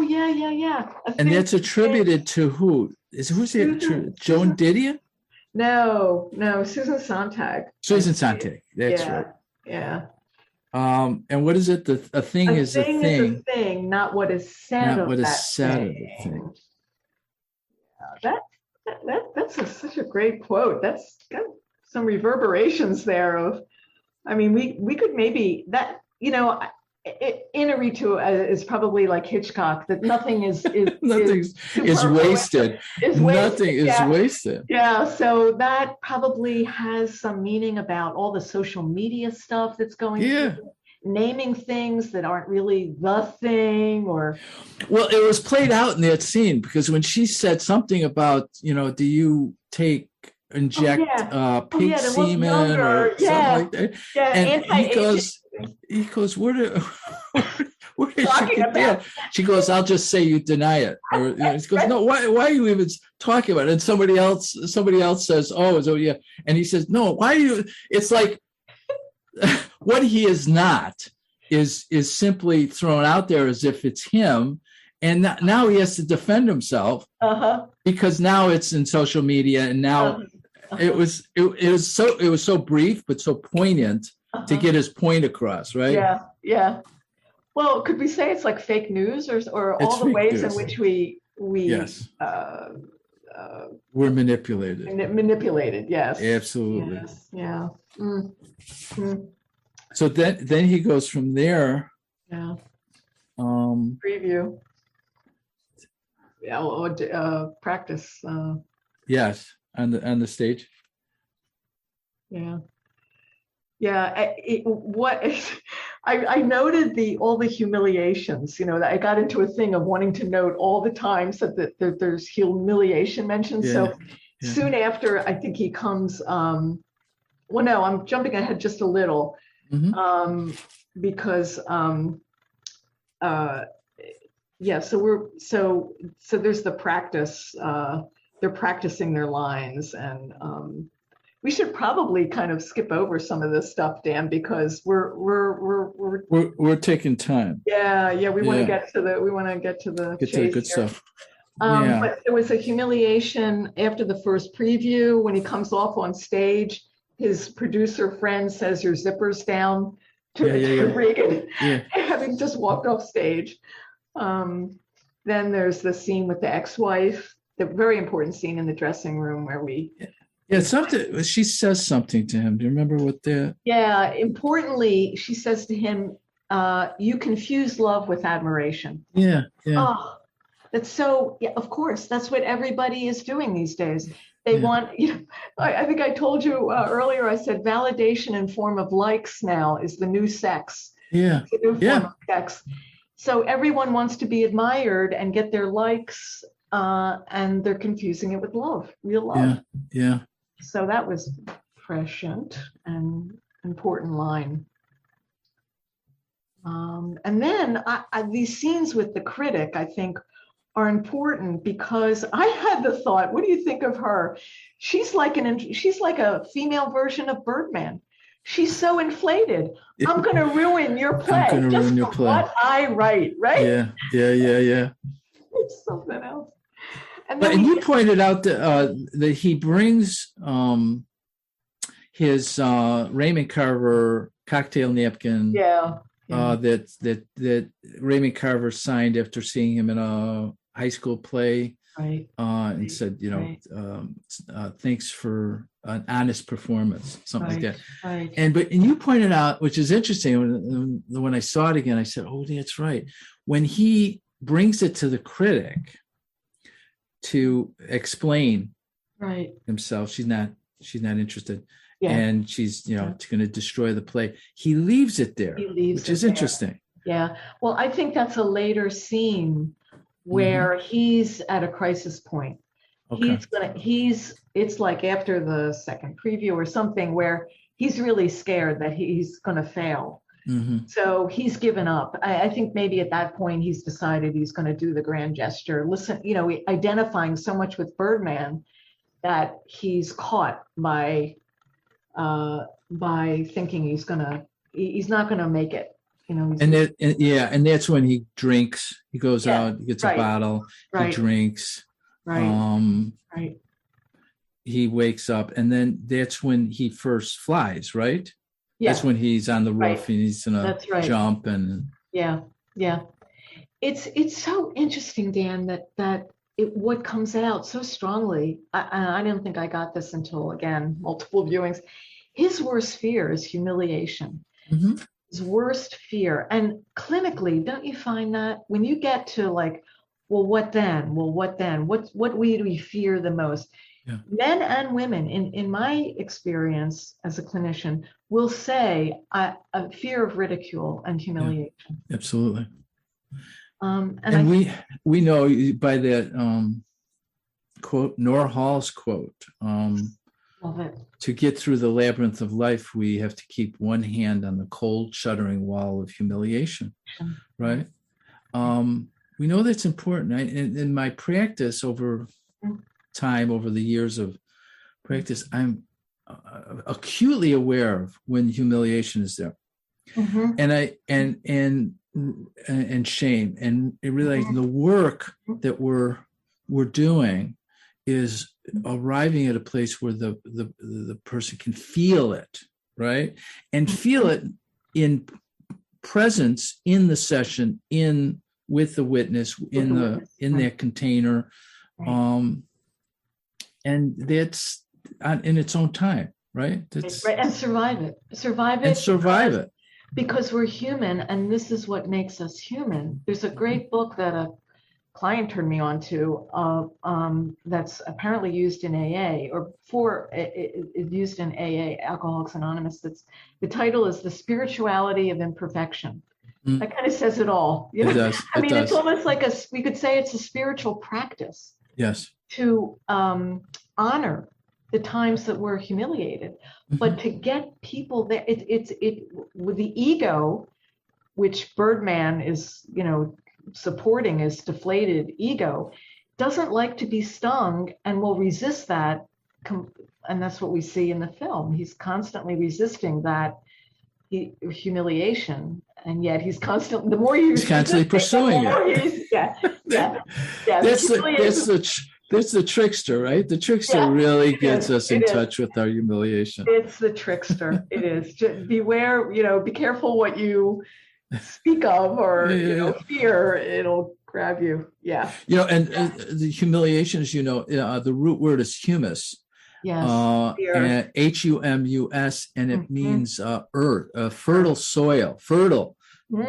Yeah. And that's attributed to who? Who's it? Joan Didion? No, Susan Sontag. Susan Sontag. That's right. Yeah. And what is it? A thing is a thing. Is a thing, not what is said of the thing. Yeah, that's such a great quote. That's got some reverberations there of, I mean, we could maybe that, Inaritu is probably like Hitchcock, that nothing is wasted. Nothing is wasted. Yeah, so that probably has some meaning about all the social media stuff that's going through naming things that aren't really the thing, or. Well, it was played out in that scene because when she said something about, do you inject pig semen or something like that? Yeah, and he goes, where did she get that? She goes, I'll just say you deny it. Or he goes, no, why are you even talking about it? And somebody else says, oh yeah. And he says, no, why are you? It's like what he is not is simply thrown out there as if it's him. And now he has to defend himself because now it's in social media, and now it was so brief but so poignant to get his point across, right? Yeah. Well, could we say it's like fake news, or all the ways in which we yes. We're manipulated. Manipulated, yes. Absolutely. Yes. Yeah. Mm. So then he goes from there. Yeah. Preview. Yeah. Or practice. Yes, on the stage. Yeah. Yeah. I noted all the humiliations. That I got into a thing of wanting to note all the times that there's humiliation mentioned. Yeah. So soon after, I think he comes. Well, no, I'm jumping ahead just a little. Mm-hmm. Because so there's the practice. They're practicing their lines, and we should probably kind of skip over some of this stuff, Dan, because we're taking time. Yeah, we want to get to the good stuff. But there was a humiliation after the first preview when he comes off on stage. His producer friend says your zipper's down to Regan, having just walked off stage. Then there's the scene with the ex-wife, the very important scene in the dressing room where something she says something to him. Do you remember what the? Yeah, importantly, she says to him, "You confuse love with admiration." Yeah. Oh, that's so. Yeah, of course, that's what everybody is doing these days. They want, I think I told you earlier, I said validation in form of likes now is the new sex. Yeah. It's the new form of sex. So everyone wants to be admired and get their likes, and they're confusing it with love, real love. Yeah. So that was prescient and important line. And then these scenes with the critic, I think, are important because I had the thought, what do you think of her? She's like a female version of Birdman. She's so inflated. I'm going to ruin your play what I write, right? Yeah. It's something else. And you pointed out that he brings his Raymond Carver cocktail napkin. That Raymond Carver signed after seeing him in a high school play, and said, thanks for an honest performance, something like that. Right. And you pointed out, which is interesting, when I saw it again, I said, oh, that's right. When he brings it to the critic to explain himself, she's not interested. Yeah. And she's, going to destroy the play. He leaves it there, which is interesting. Yeah. Well, I think that's a later scene where he's at a crisis point. Okay. It's like after the second preview or something where he's really scared that he's going to fail. Mm-hmm. So he's given up. I think maybe at that point he's decided he's going to do the grand gesture. Listen, identifying so much with Birdman that he's caught by thinking he's not gonna make it, and that's when he drinks. He goes out, he gets a bottle, he drinks, he wakes up, and then that's when he first flies, right? That's when he's on the roof and he's gonna jump and it's so interesting, Dan, that what comes out so strongly, I didn't think I got this until, again, multiple viewings. His worst fear is humiliation. Mm-hmm. His worst fear. And clinically, don't you find that when you get to like, well, what then? What do we fear the most? Men and women, in my experience as a clinician, will say a fear of ridicule and humiliation. Yeah, absolutely. And we know by that quote, Nora Hall's quote, love it. To get through the labyrinth of life, we have to keep one hand on the cold, shuddering wall of humiliation, right? We know that's important. In my practice over time, over the years of practice, I'm acutely aware of when humiliation is there, and shame, and realizing the work that we're doing is arriving at a place where the person can feel it, right, and feel it in presence in the session, with the witness, in that container, and that's in its own time, right? That's right. And survive it. Because we're human, and this is what makes us human. There's a great book that a client turned me on to that's apparently used in AA, or used in AA, Alcoholics Anonymous. The title is The Spirituality of Imperfection. That kind of says it all. You know? It does. I mean, it's almost like we could say it's a spiritual practice. Yes. To honor the times that we're humiliated, but to get people there, it's with the ego, which Birdman is, supporting, is deflated ego, doesn't like to be stung and will resist that, and that's what we see in the film. He's constantly resisting that humiliation, and yet he's constantly pursuing it. That's the trickster, right? The trickster really gets us in touch with our humiliation. It's the trickster. It is. Just beware, be careful what you speak of or fear. It'll grab you. Yeah. And the humiliation is, the root word is humus. Yes. And humus, and it means earth, fertile soil, fertile.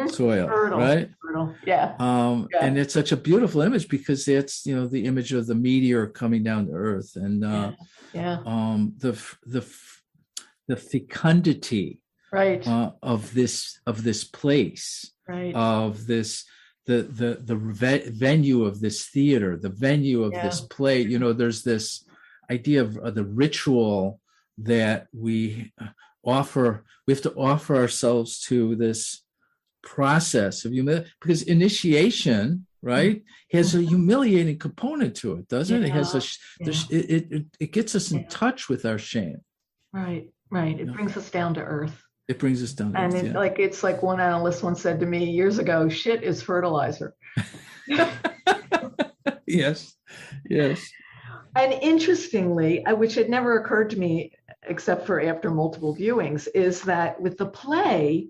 Soil, right? Fertile. Yeah. And it's such a beautiful image because it's the image of the meteor coming down to Earth, and the fecundity, right, of this place, right, of this the venue of this theater, the venue of this play. There's this idea of the ritual that we offer. We have to offer ourselves to this process of humility, because initiation, right, has a humiliating component to it, doesn't it? It has it gets us in touch with our shame. Right. It brings us down to earth. It brings us down to earth. And it's like one analyst once said to me years ago, shit is fertilizer. Yes. And interestingly, which had never occurred to me except for after multiple viewings, is that with the play,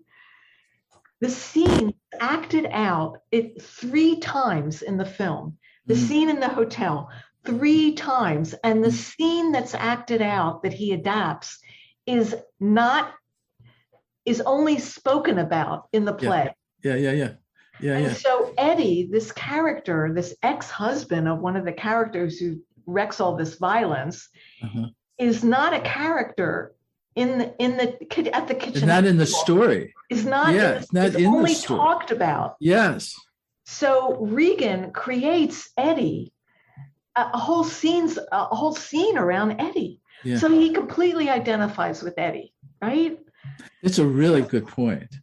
the scene acted out 3 times in the film. The scene in the hotel 3 times, and the scene that's acted out that he adapts is only spoken about in the play. Yeah. So Eddie, this character, this ex-husband of one of the characters who wrecks all this violence, is not a character at the kitchen. Not in the story. It's not. It's not in only the story. Talked about. Yes. So Regan creates Eddie, a whole scene around Eddie. Yeah. So he completely identifies with Eddie, right? It's a really good point.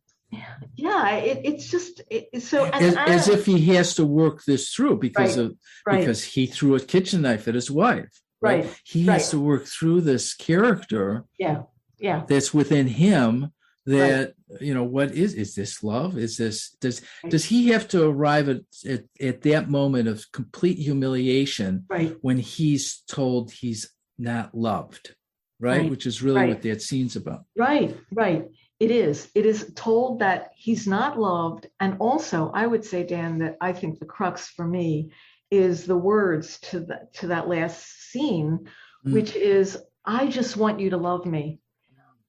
Yeah, it's just so as if he has to work this through because he threw a kitchen knife at his wife. Right. He has to work through this character. Yeah. That's within him. That what is this love? Is this does he have to arrive at that moment of complete humiliation when he's told he's not loved, right? Which is really what that scene's about. Right. It is told that he's not loved. And also, I would say, Dan, that I think the crux for me is the words to that last scene, which is, I just want you to love me.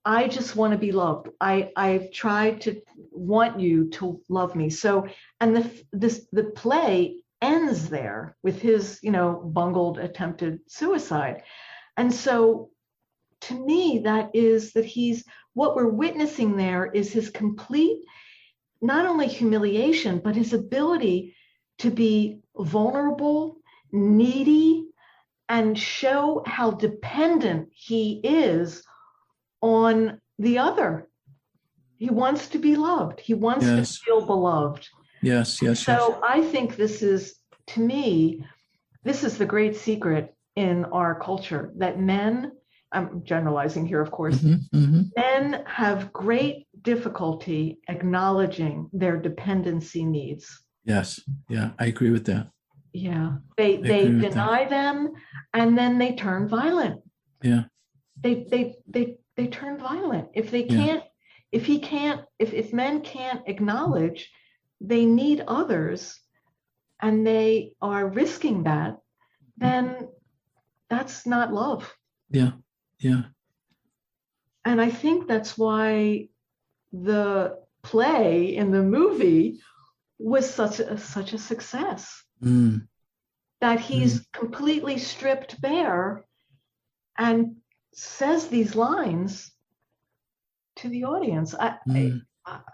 I just want to be loved. I've tried to want you to love me. So, and the play ends there with his, bungled attempted suicide. And so to me, that what we're witnessing there is his complete, not only humiliation, but his ability to be vulnerable, needy, and show how dependent he is on the other. He wants to be loved. He wants to feel beloved. Yes. So I think to me, this is the great secret in our culture, that men, I'm generalizing here, of course, men have great difficulty acknowledging their dependency needs. Yes. Yeah, I agree with that. Yeah. They deny them, and then they turn violent. Yeah. They turn violent. If men can't acknowledge they need others, and they are risking that, then that's not love. Yeah. And I think that's why the play in the movie was such a success. That he's completely stripped bare and says these lines to the audience.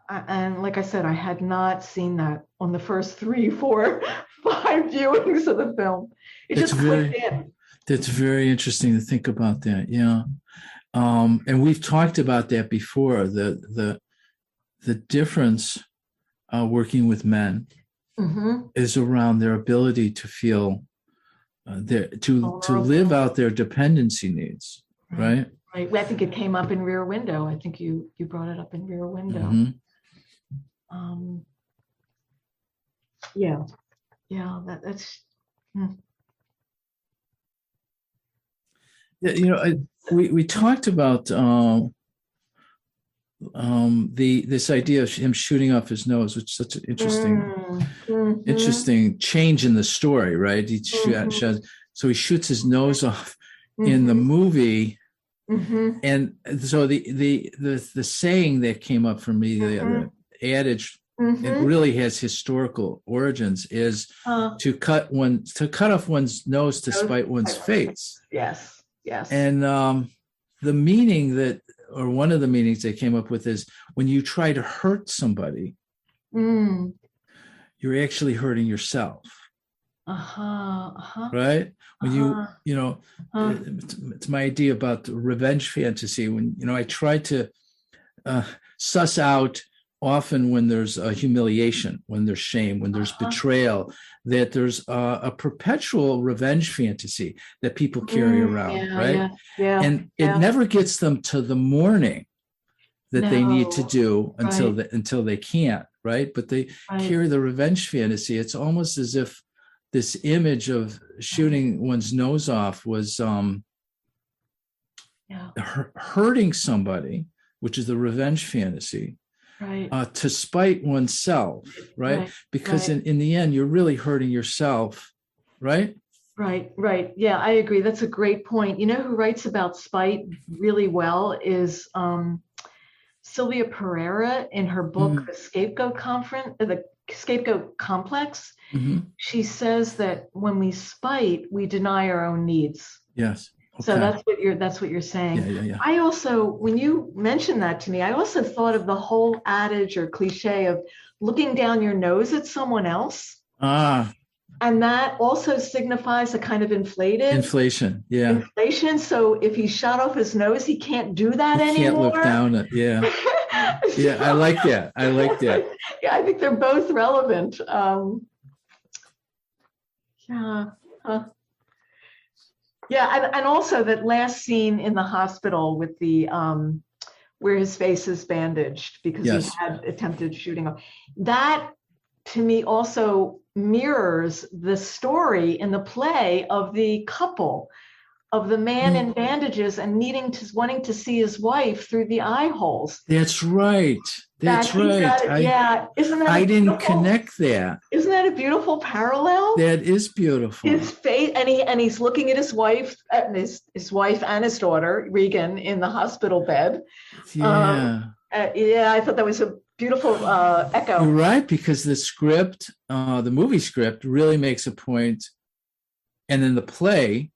And like I said, I had not seen that on the first 3, 4, 5 viewings of the film. It just clicked in. That's very interesting to think about that. Yeah. And we've talked about that before, the difference working with men is around their ability to feel to live out their dependency needs, right? Right. I think it came up in Rear Window. I think you brought it up in Rear Window. That's. Yeah, we talked about this idea of him shooting off his nose, which is such an interesting change in the story, right? So he shoots his nose off in the movie, and so the saying that came up for me, the adage, it really has historical origins, is to cut off one's nose to spite one's face. Yes. And the meaning or one of the meanings they came up with is when you try to hurt somebody, you're actually hurting yourself. Right? When it's my idea about the revenge fantasy. When I try to suss out, often when there's a humiliation, when there's shame, when there's betrayal, that there's a perpetual revenge fantasy that people carry around, right? And it never gets them to the mourning that they need to do until they can't, right? But they carry the revenge fantasy. It's almost as if this image of shooting one's nose off was hurting somebody, which is the revenge fantasy. To spite oneself, right? Because in the end, you're really hurting yourself, right? Right. Yeah, I agree. That's a great point. You know who writes about spite really well is Sylvia Pereira in her book, The Scapegoat Complex. She says that when we spite, we deny our own needs. Yes. Okay. So that's what you're saying. Yeah. I also, when you mentioned that to me, I also thought of the whole adage or cliche of looking down your nose at someone else. And that also signifies a kind of inflation. Yeah. Inflation. So if he shot off his nose, he can't do that anymore. Can't look down at. Yeah. Yeah, I like that. Yeah, I think they're both relevant. Yeah, and also that last scene in the hospital with the where his face is bandaged because he had attempted shooting off. That to me also mirrors the story in the play of the couple, of the man in bandages and wanting to see his wife through the eye holes. That's right. That's right. Isn't that? I didn't connect that. Isn't that a beautiful parallel? That is beautiful. His face, and he's looking at his wife, his wife and his daughter Regan in the hospital bed. Yeah. I thought that was a beautiful echo. You're right, because the script, the movie script, really makes a point, and in the play,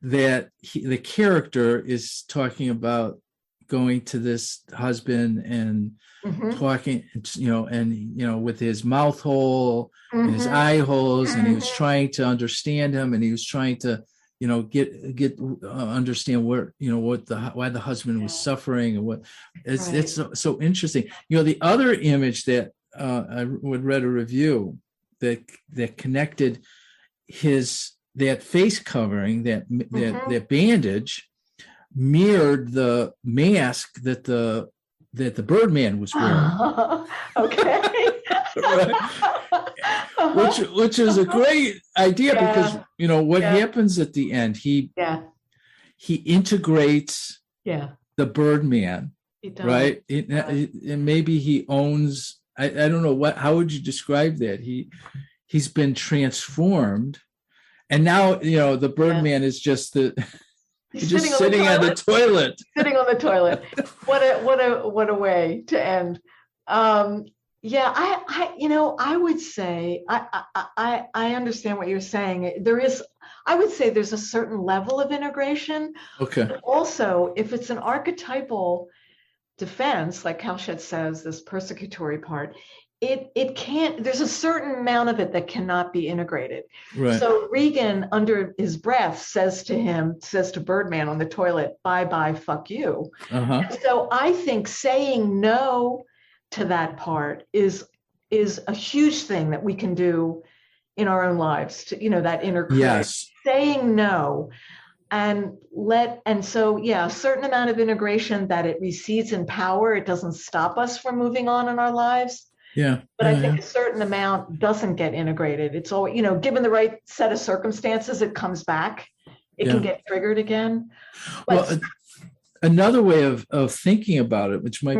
that the character is talking about going to this husband and talking, with his mouth hole and his eye holes, and he was trying to understand him, and he was trying to, understand why the husband was suffering, and what it's so interesting. The other image that I read a review that connected that face covering, that bandage, mirrored the mask that the Birdman was wearing. Okay. Which is a great idea, because what happens at the end, he integrates the Birdman, right? And maybe he owns, I don't know, how would you describe that? He's been transformed, and now the Birdman is just he's just sitting on the toilet. Sitting on the toilet. What a way to end. I would say I understand what you're saying. I would say there's a certain level of integration. Okay. But also, if it's an archetypal defense, like Kalshed says, this persecutory part, it can't. There's a certain amount of it that cannot be integrated. Right. So Regan, under his breath, says to Birdman on the toilet, "Bye bye, fuck you." So I think saying no to that part is a huge thing that we can do in our own lives, to that inner critic. Yes. Saying no, and so a certain amount of integration, that it recedes in power. It doesn't stop us from moving on in our lives. Yeah. But I think a certain amount doesn't get integrated. It's all, given the right set of circumstances, it comes back. It can get triggered again. But another way of thinking about it, which might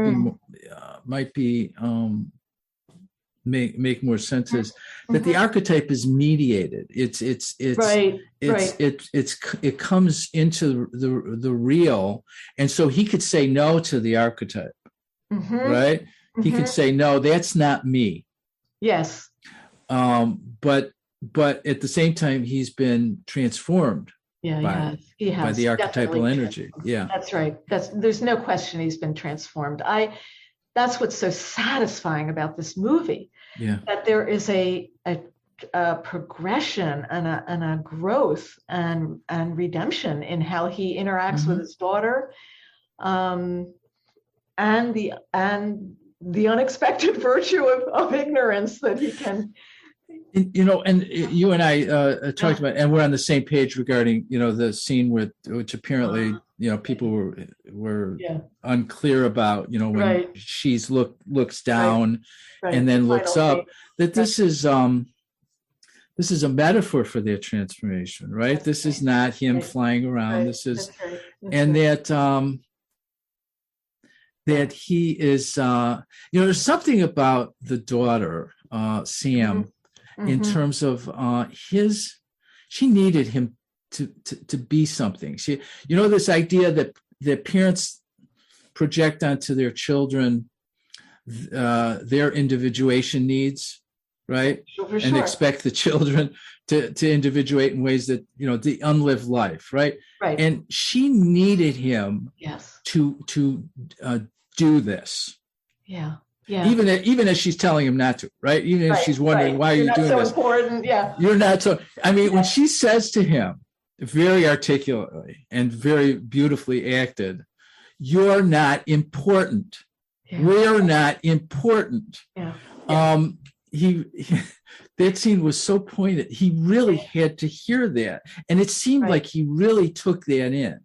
make more sense, is that the archetype is mediated. It comes into the real, and so he could say no to the archetype, right? He could say, no, that's not me. Yes. But at the same time, he's been transformed by the archetypal energy. Yeah. That's right. There's no question he's been transformed. That's what's so satisfying about this movie. Yeah. That there is a progression and a growth and redemption in how he interacts with his daughter, and the unexpected virtue of ignorance that he can. And you and I talked about, and we're on the same page regarding, the scene which apparently, people were unclear about, when she's looks down and then looks up, that this is a metaphor for their transformation, right? This is not him flying around. This is, and that he is, there's something about the daughter, Sam, in terms of she needed him to be something. She, this idea that parents project onto their children their individuation needs, right? For sure. And expect the children to individuate in ways that, the unlived life, right? Right. And she needed him to do this. Yeah. Even as she's telling him not to, right? Even if she's wondering, why are you doing this? Important. Yeah. You're not so. I mean, when she says to him, very articulately and very beautifully acted, "You're not important. Yeah. We're not important." Yeah. That scene was so poignant. He really had to hear that, and it seemed like he really took that in.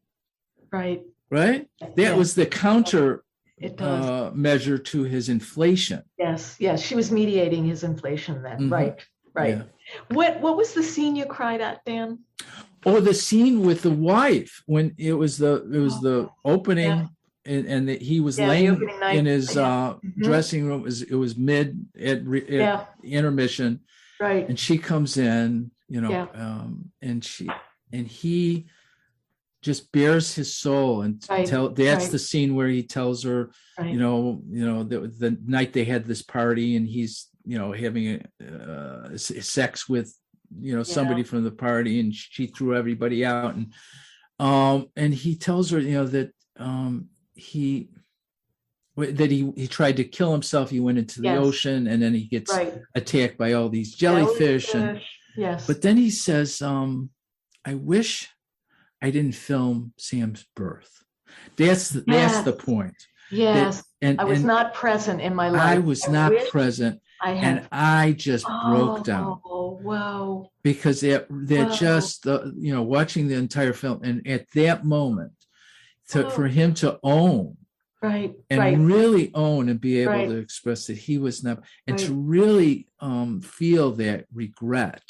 Right. Right. That was the counter. It does. Measure to his inflation. Yes, she was mediating his inflation then. Right. Yeah. What was the scene you cried at, Dan? Oh, the scene with the wife, when it was the opening, and he was laying in his dressing room. It was mid at intermission, right? And she comes in, and he just bears his soul, and that's the scene where he tells her, the night they had this party, and he's having sex with somebody from the party, and she threw everybody out, and And he tells her, that he tried to kill himself. He went into the ocean, and then he gets attacked by all these jellyfish. Yes. But then he says, I wish I didn't film Sam's birth. That's the point. Yes. I was not present in my life. I was not present. And I just broke down. Oh, wow. Because just, watching the entire film, and at that moment, for him to own, really own and be able to express that he was not, and to really feel that regret.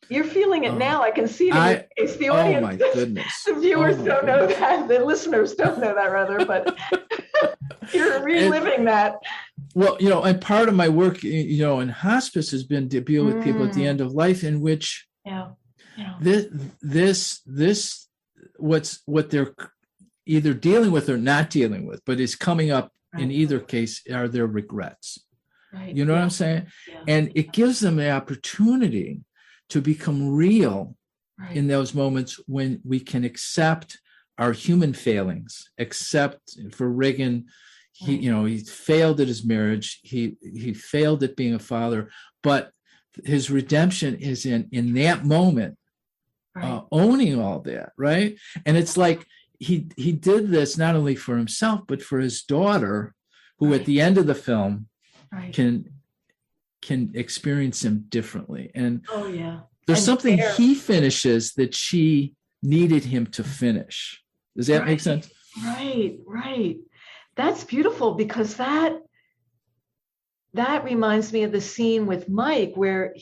You're feeling it now. I can see it. It's the audience. Oh my goodness. The viewers don't know that. The listeners don't know that, rather, but you're reliving that. Well, and part of my work, in hospice has been to deal with people at the end of life, in which this what they're either dealing with or not dealing with, but is coming up in either case are their regrets. Right. You know what I'm saying? Yeah. And it gives them the opportunity to become real in those moments when we can accept our human failings. Except for Reagan, he failed at his marriage. He failed at being a father, but his redemption is in that moment, owning all that, right? And it's like he did this not only for himself but for his daughter, who at the end of the film can experience him differently. And there's something he finishes that she needed him to finish. Does that make sense? Right. That's beautiful, because that reminds me of the scene with Mike where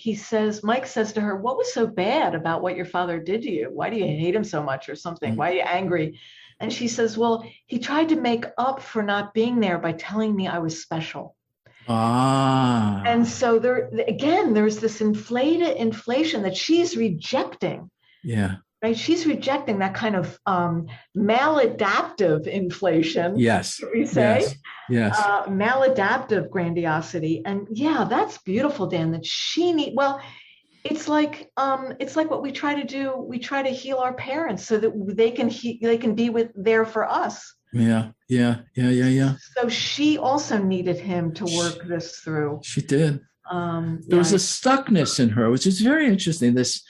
Mike says to her, "What was so bad about what your father did to you? Why do you hate him so much or something? Mm-hmm. Why are you angry?" And she says, "Well, he tried to make up for not being there by telling me I was special." And so there's this inflation that she's rejecting. Yeah. Right. She's rejecting that kind of maladaptive inflation. Yes. We say. Yes. Maladaptive grandiosity. And that's beautiful, Dan, that it's like what we try to do. We try to heal our parents so that they can be there for us. Yeah. So she also needed him to work this through. She did. There was a stuckness in her, which is very interesting. This,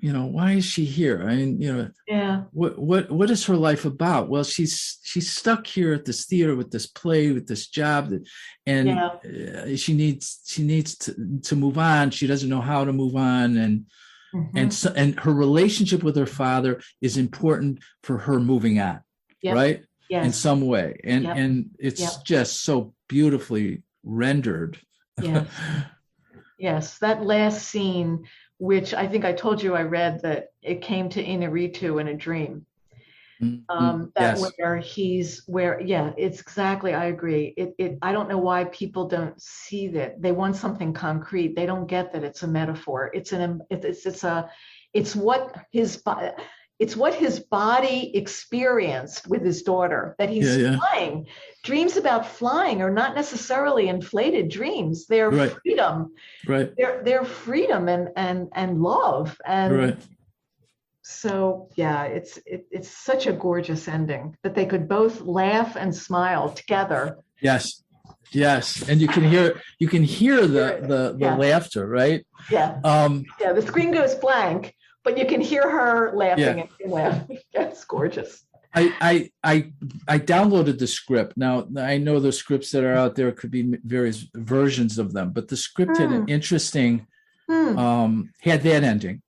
why is she here? I mean, what is her life about? Well, she's stuck here at this theater with this play, with this job, and she needs to move on. She doesn't know how to move on, and her relationship with her father is important for her moving on, right? Yes. In some way, and it's just so beautifully rendered. Yes, that last scene, which I think I told you I read that it came to Inaritu in a dream. It's exactly, I agree. I don't know why people don't see that. They want something concrete. They don't get that it's a metaphor. It's what his body experienced with his daughter, that he's flying. Dreams about flying are not necessarily inflated dreams. They're freedom. Right. They're freedom and love. And so it's such a gorgeous ending that they could both laugh and smile together. Yes. And you can hear the laughter, right? Yeah. The screen goes blank, but you can hear her laughing and laughing. It's gorgeous. I downloaded the script. Now, I know the scripts that are out there could be various versions of them, but the script had an interesting, had that ending,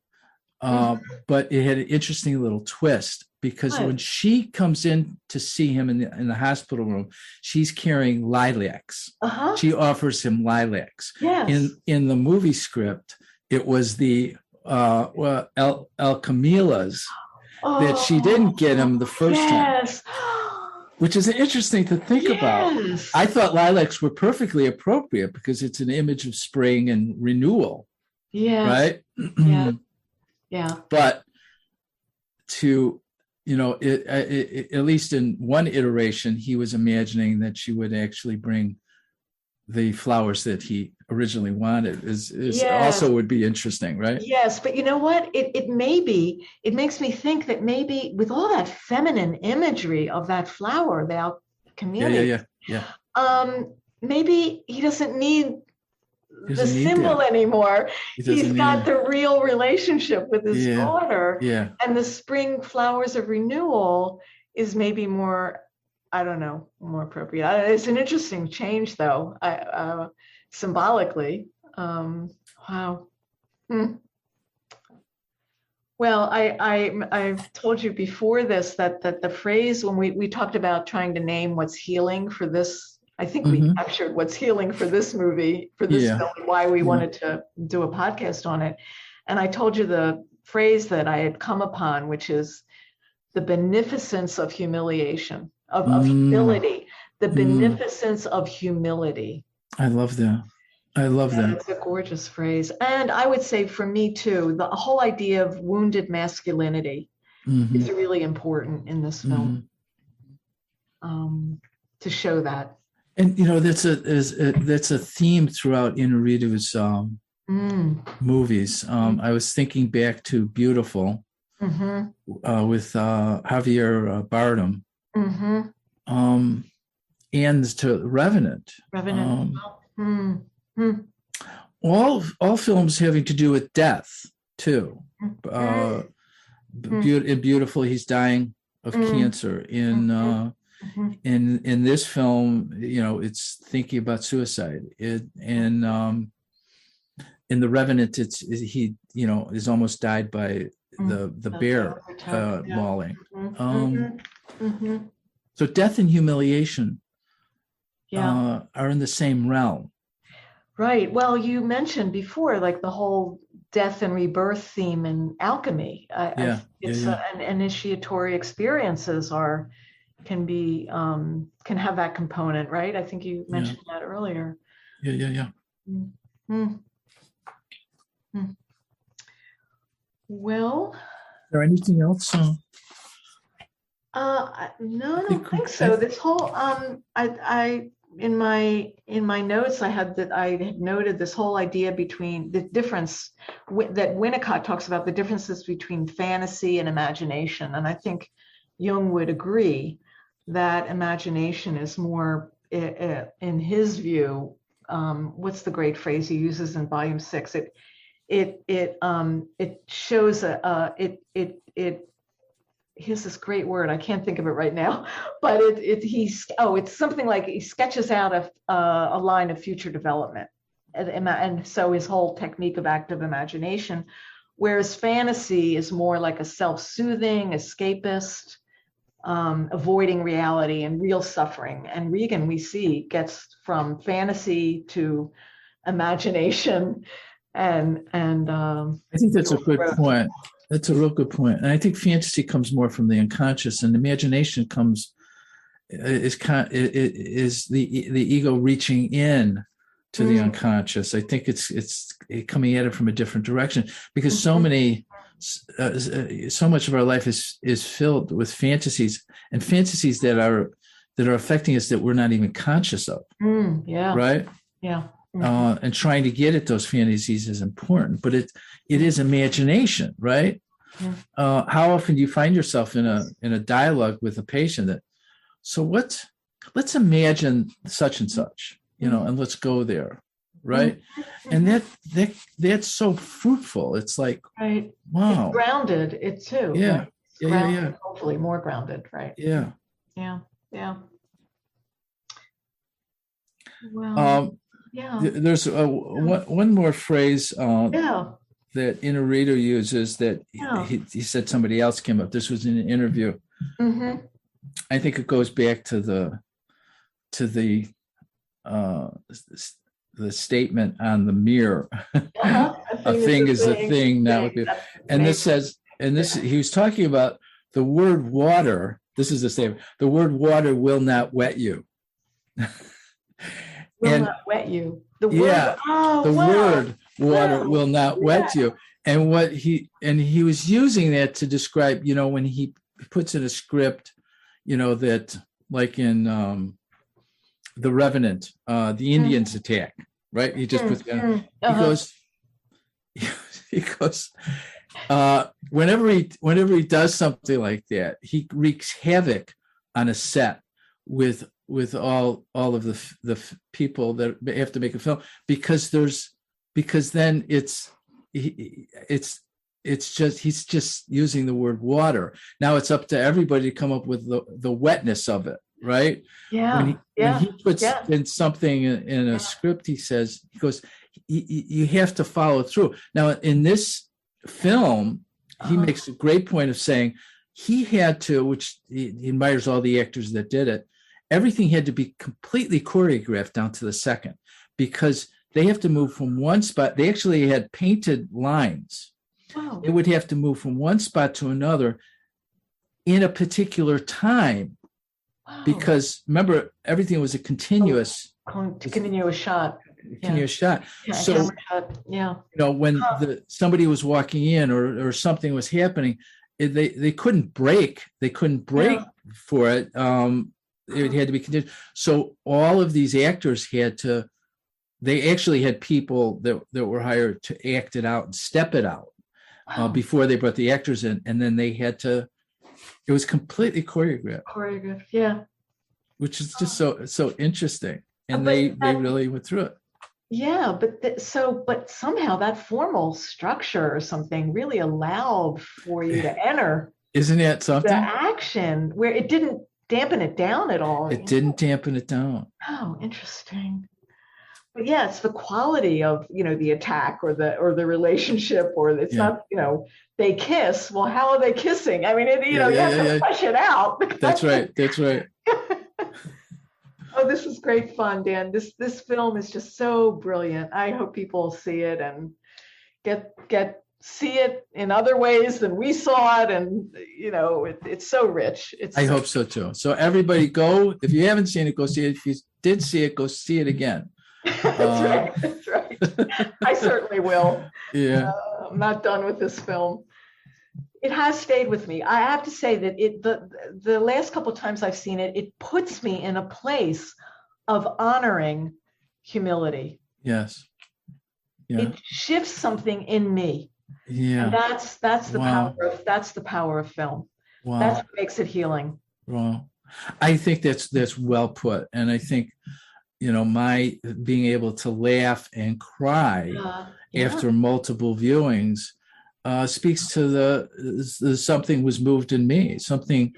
but it had an interesting little twist, because when she comes in to see him in the hospital room, she's carrying lilacs. She offers him lilacs. Yes. In the movie script, it was the Alchemylas that she didn't get him the first time, which is interesting to think about. I thought lilacs were perfectly appropriate because it's an image of spring and renewal. Right. But to at least in one iteration, he was imagining that she would actually bring the flowers that he originally wanted is Yes. also would be interesting, right? Yes, but you know what? It makes me think that maybe with all that feminine imagery of that flower, the alchemy, Yeah. maybe he doesn't need He the doesn't need symbol that. anymore. He He's doesn't got need. the real relationship with his Yeah, daughter, yeah. and the spring flowers of renewal is maybe more, I don't know, more appropriate. It's an interesting change, though, symbolically. Wow. Hmm. Well, I've told you before this that the phrase when we talked about trying to name what's healing for this, I think we Mm-hmm. captured what's healing for this movie, for this film, why we wanted to do a podcast on it. And I told you the phrase that I had come upon, which is the beneficence of humiliation, of humility, the beneficence of humility. I love that. I love that. It's a gorgeous phrase. And I would say for me too, the whole idea of wounded masculinity is really important in this film, to show that. And that's a theme throughout Inarritu's movies. I was thinking back to Beautiful with Javier Bardem, and to Revenant. All films having to do with death too. In Beautiful, he's dying of cancer. In this film, it's thinking about suicide. In The Revenant, he is almost died by the bear mauling. So death and humiliation are in the same realm. Right. Well, you mentioned before, like the whole death and rebirth theme in Alchemy. And initiatory experiences can have that component, right? I think you mentioned that earlier. Yeah. Well, is there anything else? No, I don't think so. This whole I in my notes I had noted this whole idea between the difference that Winnicott talks about, the differences between fantasy and imagination, and I think Jung would agree that imagination is more, in his view, what's the great phrase he uses in volume 6? It shows here's this great word, I can't think of it right now, but it's something like he sketches out a line of future development, and so his whole technique of active imagination, whereas fantasy is more like a self-soothing, escapist, avoiding reality and real suffering. And Regan, we see, gets from fantasy to imagination, and I think that's a good point. That's a real good point. And I think fantasy comes more from the unconscious, and imagination is the ego reaching in to the unconscious. I think it's coming at it from a different direction, because so much of our life is filled with fantasies, and fantasies that are affecting us that we're not even conscious of. Right? Yeah. And trying to get at those fantasies is important, but it is imagination, right? How often do you find yourself in a dialogue with a patient that, so let's imagine such and such, and let's go there, right? And that's so fruitful. It's like, right. Wow, it's grounded. It too. Yeah, right? Yeah. Hopefully more grounded, right? Yeah. Well. There's one more phrase that Inarritu uses that he said somebody else came up. This was in an interview. I think it goes back to the statement on the mirror. A thing is a thing, not with and this says, he was talking about the word water. This is the statement: the word water will not wet you. Will not wet you. The word water will not wet you. And he was using that to describe, when he puts in a script, that like in The Revenant, the Indians attack, right? He just puts the gun. Uh-huh. He goes, whenever he does something like that, he wreaks havoc on a set with all of the people that have to make a film, because then it's just, he's just using the word water. Now it's up to everybody to come up with the wetness of it, right? Yeah. When he puts in something in a script, he goes, you have to follow through. Now in this film, he makes a great point of saying he had to, which he admires all the actors that did it, everything had to be completely choreographed down to the second, because they have to move from one spot. They actually had painted lines. Wow. They would have to move from one spot to another in a particular time. Wow. Because remember, everything was a continuous shot. Continuous shot. Yeah, so, when somebody was walking in or something was happening, they couldn't break. They couldn't break for it. It had to be continued. So all of these actors they actually had people that were hired to act it out and step it out before they brought the actors in. And then they had to, it was completely choreographed. Yeah. Which is just so interesting. And they really went through it. Yeah, but somehow that formal structure or something really allowed for you to enter. Isn't that something? The action, where it didn't dampen it down at all. It didn't dampen it down. Oh, interesting. But yeah, it's the quality of, the attack or the relationship, or it's not, they kiss. Well, how are they kissing? I mean, you have to flesh it out. That's right. Oh, this was great fun, Dan. This film is just so brilliant. I hope people see it and see it in other ways than we saw it, and it's so rich. I hope so too. So everybody, go, if you haven't seen it, go see it. If you did see it, go see it again. That's right. I certainly will. Yeah. I'm not done with this film. It has stayed with me. I have to say that the last couple of times I've seen it, it puts me in a place of honoring humility. Yes. Yeah. It shifts something in me. Yeah. And that's the power of film. Wow. That's what makes it healing. Wow. I think that's well put. And I think, my being able to laugh and cry after multiple viewings speaks to the something was moved in me. Something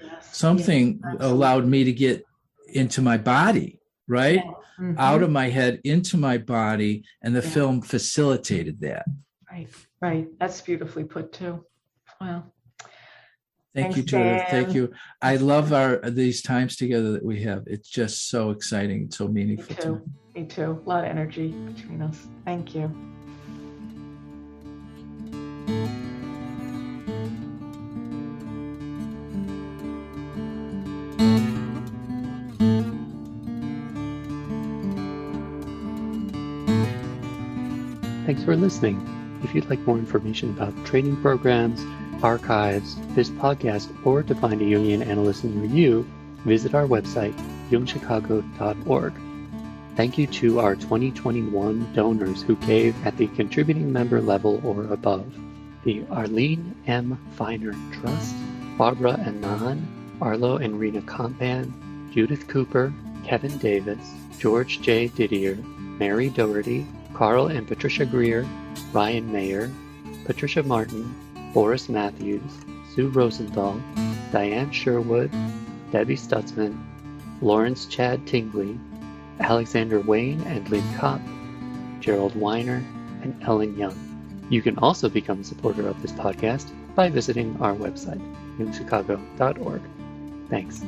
allowed me to get into my body, right? Yeah. Mm-hmm. Out of my head into my body, and the film facilitated that. Right. That's beautifully put too. Wow. Thank you, Judith. Thank you. I love these times together that we have. It's just so exciting, so meaningful. Me too. A lot of energy between us. Thank you. Thanks for listening. If you'd like more information about training programs, archives, this podcast, or to find a Jungian analyst near you, visit our website, jungchicago.org. Thank you to our 2021 donors who gave at the contributing member level or above: the Arlene M. Feiner Trust, Barbara Anand, Arlo and Rena Compan, Judith Cooper, Kevin Davis, George J. Didier, Mary Doherty, Carl and Patricia Greer, Ryan Mayer, Patricia Martin, Boris Matthews, Sue Rosenthal, Diane Sherwood, Debbie Stutzman, Lawrence Chad Tingley, Alexander Wayne and Lynn Kopp, Gerald Weiner, and Ellen Young. You can also become a supporter of this podcast by visiting our website, jungchicago.org. Thanks.